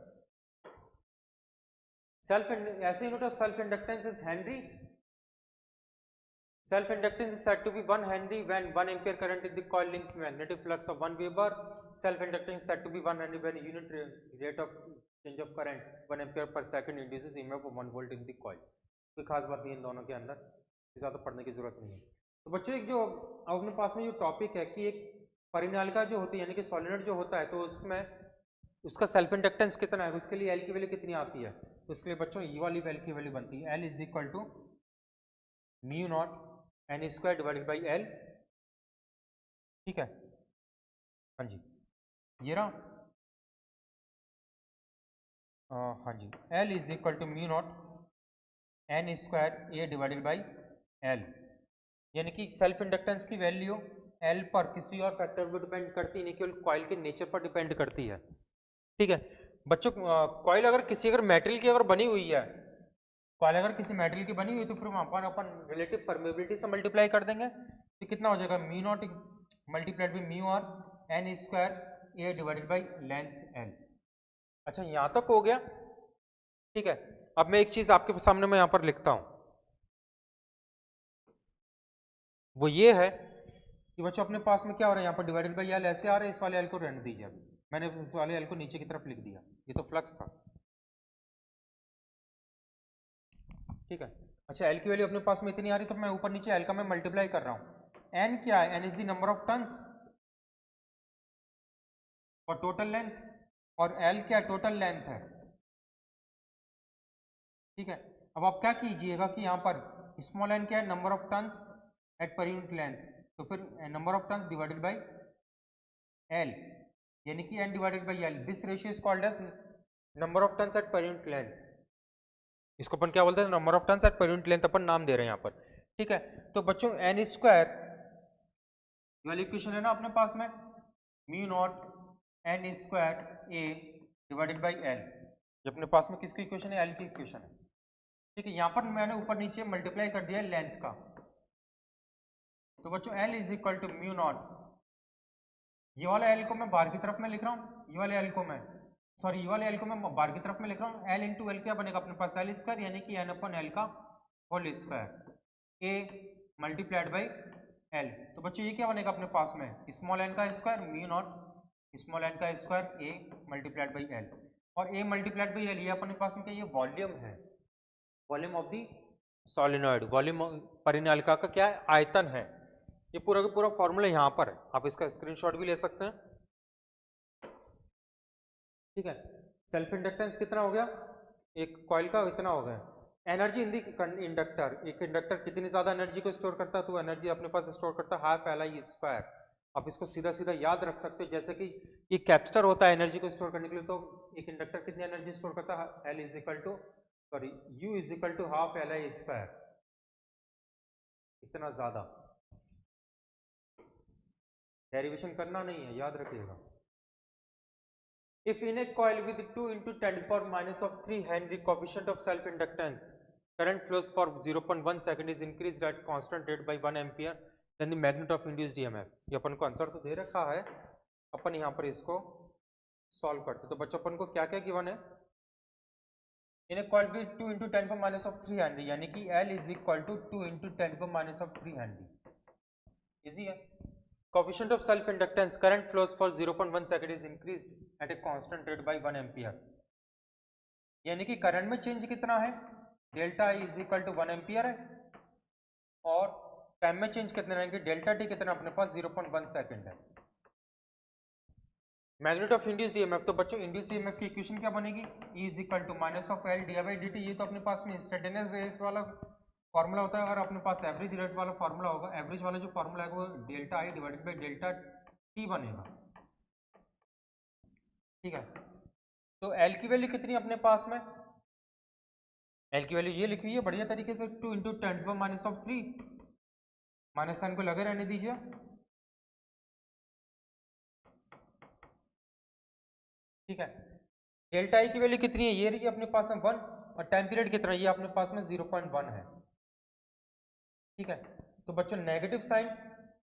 A: ऐसे unit of self inductance is Henry. Self inductance is said to be 1 Henry when 1 ampere current in the coil links magnetic flux of 1 Weber. Self inductance is said to be 1 Henry when unit rate of change of current 1 ampere per second induces EMF of 1 volt in the coil. कोई खास बात नहीं इन दोनों के अंदर, ज़्यादा पढ़ने की जरूरत नहीं है। तो बच्चों एक जो अपने पास में जो टॉपिक है कि एक परिनालिका जो होती है यानी कि सोलेनोइड जो होता है, तो उसमें उसका सेल्फ इंडक्टेंस कितना है, उसके लिए एल की वैल्यू कितनी आती है, तो उसके लिए बच्चों ये वाली एल की वैल्यू बनती है, L is equal to mu naught N square divided by L, ठीक है, हाँ जी, ये रहा, हाँ जी, L is equal to mu naught N square A divided by L, यानी कि सेल्फ इंडक्टेंस की वैल्यू एल पर किसी और फैक्टर पर डिपेंड करती है, नहीं केवल कॉइल के नेचर पर डिपेंड करती है, ठीक है बच्चों। कॉइल अगर किसी अगर मेटेरियल की अगर बनी हुई है, कॉइल अगर किसी मेटेरियल की बनी हुई तो फिर अपन रिलेटिव परमेबिलिटी से मल्टीप्लाई कर देंगे, तो कितना हो जाएगा, mu naught multiplied by mu और N square A divided by length L. अच्छा यहाँ तक हो गया, ठीक है। अब मैं एक चीज आपके सामने मैं यहाँ पर लिखता हूं, वो ये है कि बच्चों अपने पास में क्या हो रहा है, यहाँ पर डिवाइडेड बाई एल ऐसे आ रहा है, इस वाले एल को रहने दीजिए, अभी मैंने इस वाले एल को नीचे की तरफ लिख दिया, ये तो फ्लक्स था, ठीक है। अच्छा एल की वैल्यू अपने पास में इतनी आ रही, तो मैं ऊपर नीचे एल का मैं मल्टीप्लाई कर रहा हूं, एन क्या है, N is the number of turns और टोटल लेंथ, और एल क्या है, टोटल लेंथ है, ठीक है। अब आप क्या कीजिएगा कि यहाँ पर स्मॉल एन क्या है, number of turns at per unit length, तो फिर number of turns divided by L, यानी कि N divided by L, this ratio is called as number of turns at per unit length, इसको अपन क्या बोलते हैं, number of turns at per unit length अपन नाम दे रहे हैं यहाँ पर, ठीक है। तो बच्चों एन स्क्वायर वाली इक्वेशन है ना अपने पास में, mu naught N square A divided by L, ये अपने पास में किसकी इक्वेशन है, एल की इक्वेशन है, ठीक है। यहाँ पर मैंने ऊपर नीचे मल्टीप्लाई कर दिया लेंथ का, तो बच्चों L is equal to mu naught, ये वाला एल को मैं बाहर की तरफ में लिख रहा हूँ, ये वाले एल को मैं ये वाले एल को मैं बाहर की तरफ में लिख रहा हूँ, एल इंटू एल क्या बनेगा अपने पास, एल स्क्वायर यानी कि एन अपन एल का whole square, A multiplied by L, तो बच्चों ये क्या बनेगा अपने पास में, स्मॉल एन का square mu naught small N का square A multiplied by L, और ए मल्टीप्लाइड बाई एल ये अपने पास में क्या, ये वॉल्यूम है, volume of the solenoid, volume परिनालिका का क्या है, आयतन है, ये पूरा का पूरा फॉर्मूला यहाँ पर है, आप इसका स्क्रीनशॉट भी ले सकते हैं, ठीक है। सेल्फ इंडक्टेंस कितना हो गया, एक कॉइल का इतना हो गया, एनर्जी इन दी इंडक्टर, एक इंडक्टर कितनी ज्यादा एनर्जी को स्टोर करता है, तो एनर्जी अपने पास स्टोर करता है हाफ एल आई स्क्वायर, आप इसको सीधा सीधा याद रख सकते हो, जैसे कि ये कैपेसिटर होता है एनर्जी को स्टोर करने के लिए, तो एक इंडक्टर कितनी एनर्जी स्टोर करता है, L is equal to U is equal to half L I square, इतना ज्यादा डेरिवेशन करना नहीं है, याद रखिएगा। If in a coil with 2 into 10 to the power minus of 3 Henry coefficient of self inductance current flows for 0.1 second is increased at constant rate by 1 ampere, then the magnitude of induced EMF. ये अपन को answer तो दे रखा है, अपन यहाँ पर इसको solve करते। तो बच्चों अपन को क्या क्या गिवन है, इन कॉइल भी 2 × 10⁻³ हेनरी, यानी कि L is equal to 2 × 10⁻³ henry. Easy है। Coefficient of self inductance, current flows for 0.1 second is increased at a constant rate by 1 ampere, यानी कि करंट में चेंज कितना है, delta I is equal to 1 ampere है, और टाइम में change कितना है कि डेल्टा टी कितना अपने पास 0.1 सेकंड है। मैग्नीट्यूड ऑफ इंड्यूस्ड ईएमएफ, तो बच्चों इंड्यूस्ड ईएमएफ की इक्वेशन क्या बनेगी, E is equal to -L dy/dt। ये तो अपने पास में इंस्टेंटेनियस रेट वाला फॉर्मूला होता है। अगर अपने पास एवरेज रेट वाला फॉर्मूला होगा, एवरेज वाला जो फॉर्मूला है वो delta I divided by delta T बनेगा। ठीक है, तो L की वैल्यू कितनी अपने पास में, L की वैल्यू ये लिखी हुई है बढ़िया तरीके से, 2 × 10⁻³ माइनस साइन को लगे रहने दीजिए। ठीक है, डेल्टा I की वैल्यू कितनी है, ये रही अपने पास में 1, और टाइम पीरियड कितना है, ये अपने पास में 0.1 है। ठीक है, तो बच्चों negative sign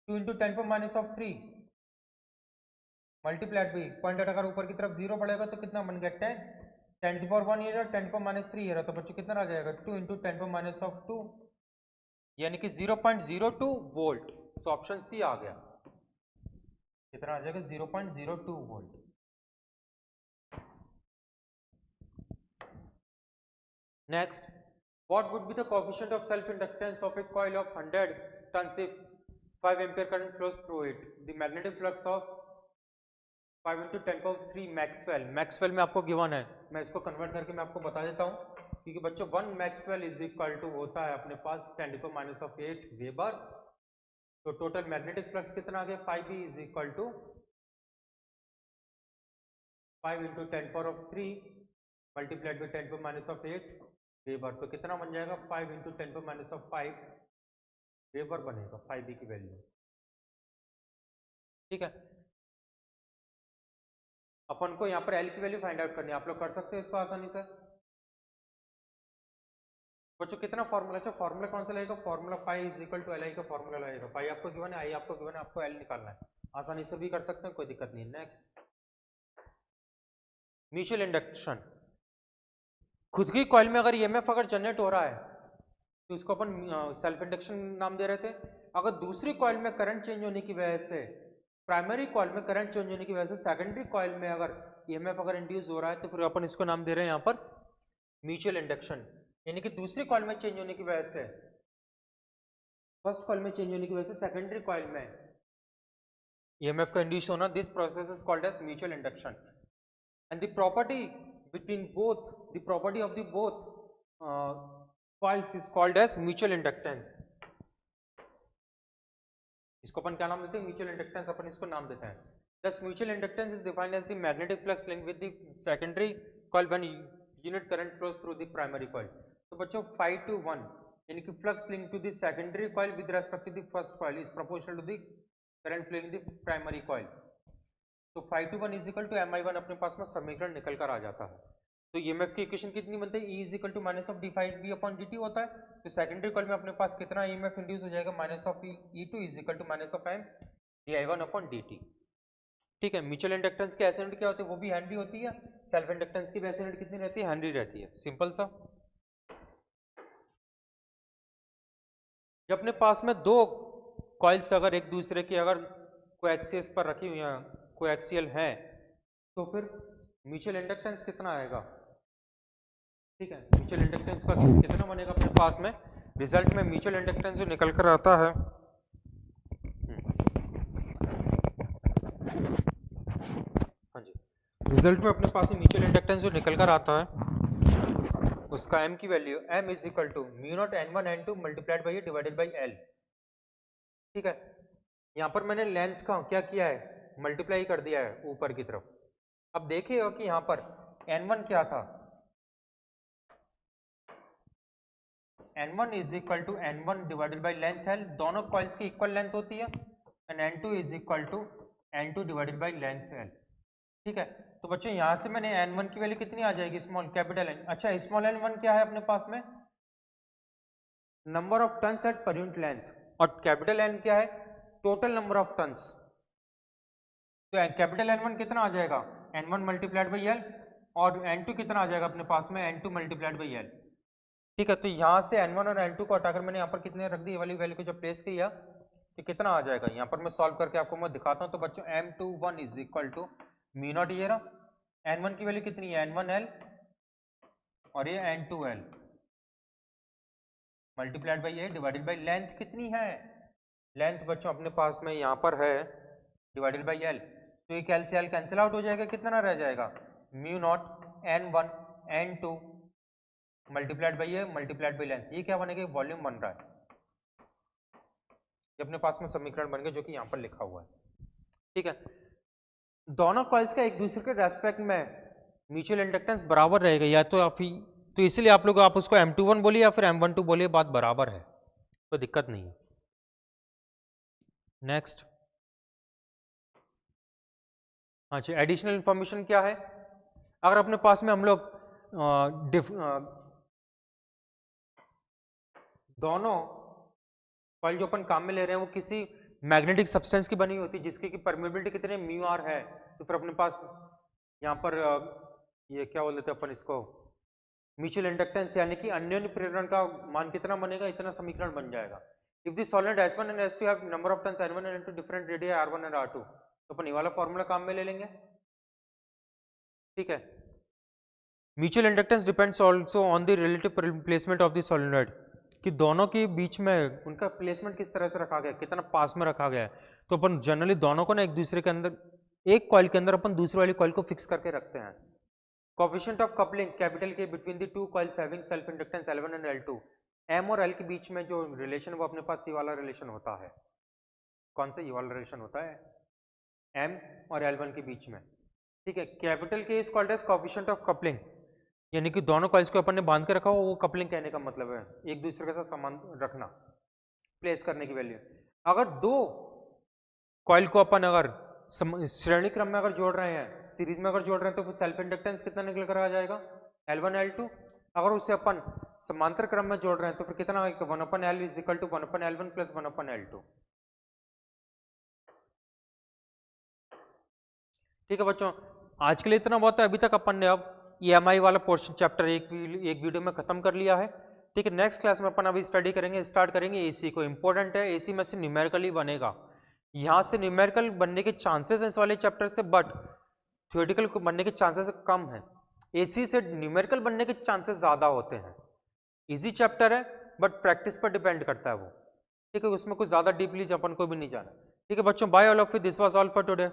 A: 2 × 10⁻³ multiplied by point अगर ऊपर की तरफ 0 बढ़ेगा तो कितना बन गया 10, 10⁻1 ये रहा, 10⁻³ ये रहा, तो बच्चों कितना आ जाएगा 2 × 10⁻², यानी कि 0.02 वोल्ट। सो ऑप्शन सी आ गया, कितना आ जाएगा 0.02 volt. Next, what would be the coefficient of self inductance of a coil of 100 turns if 5 ampere current flows through it? The magnetic flux of 5 × 10⁻³ Maxwell में आपको गिवन है, मैं इसको convert करके मैं आपको बता देता हूँ, क्योंकि बच्चों 1 मैक्सवेल इज इक्वल टू होता है अपने पास 10⁻⁸ वेबर। तो टोटल मैग्नेटिक फ्लक्स कितना आ गया, 5 is equal to 5 × 10⁻³ multiplied by 10⁻⁸ weber, तो कितना बन जाएगा 5 × 10⁻⁵ वेबर बनेगा 5B की वैल्यू। ठीक है, अपन को यहाँ पर L की वैल्यू फाइंड आउट करनी है, आप लोग कर सकते हैं इसको आसानी से। बच्चों कितना फॉर्मूला, अच्छा फॉर्मूला कौन सा लगेगा, formula phi is equal to LI का फॉर्मूला लगेगा। फाई आपको गिवन है, I आपको गिवन है, आपको L निकालना है, आसानी से भी कर सकते हैं, कोई दिक्कत नहीं। नेक्स्ट, म्यूचुअल इंडक्शन, खुद की कॉइल में अगर EMF अगर जनरेट हो रहा है तो इसको अपन सेल्फ इंडक्शन नाम दे रहे थे। अगर दूसरी कॉइल में करंट चेंज होने की वजह से, प्राइमरी कॉइल में करंट चेंज होने की वजह से सेकेंडरी कॉइल में अगर EMF अगर इंड्यूस हो रहा है तो फिर अपन इसको नाम दे रहे हैं यहाँ पर म्यूचुअल इंडक्शन, यानी कि दूसरी कॉइल में चेंज होने की वजह से, फर्स्ट कॉइल में चेंज होने की वजह से सेकेंडरी कॉइल में EMF का इंड्यूस होना, this process is called as mutual induction. And the property between both, the property of the both coils is called as mutual inductance। इसको अपन क्या नाम देते हैं, म्यूचुअल इंडक्टेंस, अपन इसको नाम देते हैं। Thus mutual inductance is defined as the magnetic flux linked with the secondary coil when unit current flows through the primary coil। तो बच्चों 5 to 1 यानी कि flux linked to the secondary coil with respect to the first coil is proportional to the current flowing in the primary coil। तो 5 to 1 is equal to Mi1 अपने पास में समीकरण निकल कर आ जाता है। तो EMF की इक्वेशन कितनी बनती है, E is equal to -d/V/dt होता है। तो सेकेंडरी कॉइल में अपने पास कितना EMF इंड्यूस हो जाएगा, -E2 is equal to -M/di1/dt। ठीक है, म्यूचुअल इंडक्टेंस के ऐसे यूनिट क्या होते हैं, वो भी हेनरी होती है। सेल्फ इंडक्टेंस की भी ऐसे यूनिट कितनी रहती है, हेनरी रहती है। सिंपल सा। जब अपने पास में दो कॉइल्स अगर एक दूसरे की अगर कोएक्सियस पर रखी हुई हैं, कोएक्सियल है, तो फिर म्यूचुअल इंडक्टेंस कितना आएगा। ठीक है, म्यूचुअल इंडक्टेंस का कितना बनेगा अपने पास में, रिजल्ट में म्यूचुअल इंडक्टेंस जो निकल कर आता है, हाँ जी, रिजल्ट में अपने पास म्यूचुअल इंडक्टेंस जो निकल कर आता है उसका M की value M is equal to μ0 N1 N2 multiplied by divided by L। ठीक है, यहाँ पर मैंने लेंथ का क्या किया है, मल्टीप्लाई कर दिया है ऊपर की तरफ। अब देखिए कि यहाँ पर N1 क्या था, N1 is equal to N1 divided by length L, दोनों कॉइल्स की इक्वल लेंथ होती है, and N2 is equal to N2 divided by length L। ठीक है, तो बच्चों यहाँ से मैंने N1 की वैल्यू कितनी आ जाएगी, स्मॉल कैपिटल N। अच्छा, स्मॉल N1 क्या है अपने पास में, number of turns at per unit length, और कैपिटल एन क्या है, टोटल नंबर ऑफ टन्स। तो कैपिटल N1 कितना आ जाएगा, N1 मल्टीप्लाइड बाई एल, और N2 कितना आ जाएगा अपने पास में, N2 मल्टीप्लाइड बाई एल। ठीक है, तो यहाँ से N1 और N2 को हटाकर मैंने यहाँ पर कितने रख दी, ये वाली वैल्यू को जब प्लेस किया तो कितना आ जाएगा, यहाँ पर मैं सॉल्व करके आपको मैं दिखाता हूँ। तो बच्चों M21 is equal to mu naught, ये रहा N1 की वैल्यू कितनी है, N1L, और ये N2L multiplied by A divided by length कितनी है, लेंथ बच्चों अपने पास में यहाँ पर है डिवाइडेड बाई एल। तो ये कैल से एल कैंसिल आउट हो जाएगा, कितना रह जाएगा, mu not N1 N2 multiplied by A multiplied by length. ये क्या बनेगा, वॉल्यूम बन रहा है, ये अपने पास में समीकरण बन गया जो कि यहाँ पर लिखा हुआ है। ठीक है, दोनों कॉइल्स का एक दूसरे के रेस्पेक्ट में म्यूचुअल इंडक्टेंस बराबर रहेगा, या तो तो इसलिए आप लोग आप उसको M21 बोलिए या फिर M12 बोलिए, बात बराबर है, कोई दिक्कत नहीं है। नेक्स्ट, अच्छा एडिशनल इंफॉर्मेशन क्या है, अगर अपने पास में हम लोग दोनों कॉइल जो अपन काम में ले रहे हैं वो किसी मैग्नेटिक सब्सटेंस की बनी होती है जिसकी की परमेबिलिटी कितने म्यू आर है, तो फिर अपने पास यहाँ पर ये क्या बोल देते हैं अपन इसको, म्यूचुअल इंडक्टेंस यानी कि अन्योन्य प्रेरण का मान कितना बनेगा, इतना समीकरण बन जाएगा। If the solid S1 and S2 have number of turns N1 and N2 different radius R1 and R2, तो अपन ये वाला फॉर्मूला काम में ले लेंगे। ठीक है, mutual inductance depends also on the relative placement of the solenoid, कि दोनों के बीच में उनका प्लेसमेंट किस तरह से रखा गया है, कितना पास में रखा गया है। तो अपन जनरली दोनों को ना एक दूसरे के अंदर, एक कॉइल के अंदर अपन दूसरी वाली कॉइल को फिक्स करके रखते हैं। कोएफिशिएंट ऑफ कपलिंग कैपिटल के between the two coils having self inductance L1 and L2, M और L के बीच में जो रिलेशन वो अपने पास ये वाला रिलेशन होता है, कौन सा, ये वाला रिलेशन होता है M और L1 के बीच में। ठीक है, capital K is called as coefficient of coupling, यानी कि दोनों कॉइल्स को अपन ने बांध के रखा हो, वो कपलिंग कहने का मतलब है एक दूसरे के साथ समान रखना, प्लेस करने की वैल्यू। अगर दो कॉइल को अपन अगर श्रेणी क्रम में अगर जोड़ रहे हैं, सीरीज में अगर जोड़ रहे हैं, तो फिर सेल्फ इंडक्टेंस कितना निकल कर आ जाएगा, L1 L2। अगर उसे अपन समांतर क्रम में जोड़ रहे हैं तो फिर कितना आएगा, 1/L is equal to 1/L1 plus 1/L2। ठीक है बच्चों, आज के लिए इतना बहुत है। अभी तक अपन ने अब EMI वाला पोर्शन चैप्टर एक वीडियो में खत्म कर लिया है। ठीक है, नेक्स्ट क्लास में अपन अभी स्टडी करेंगे, स्टार्ट करेंगे AC को। इंपॉर्टेंट है, AC में से न्यूमेरिकली बनेगा, यहाँ से न्यूमेरिकल बनने के चांसेस हैं इस वाले चैप्टर से, बट थ्योरेटिकल बनने के चांसेस कम है। AC से न्यूमेरिकल बनने के चांसेस ज़्यादा होते हैं। इजी चैप्टर है बट प्रैक्टिस पर डिपेंड करता है वो। ठीक है, उसमें कुछ ज़्यादा डीपली अपन को भी नहीं जाना। ठीक है बच्चों, bye all of you, this was all for today.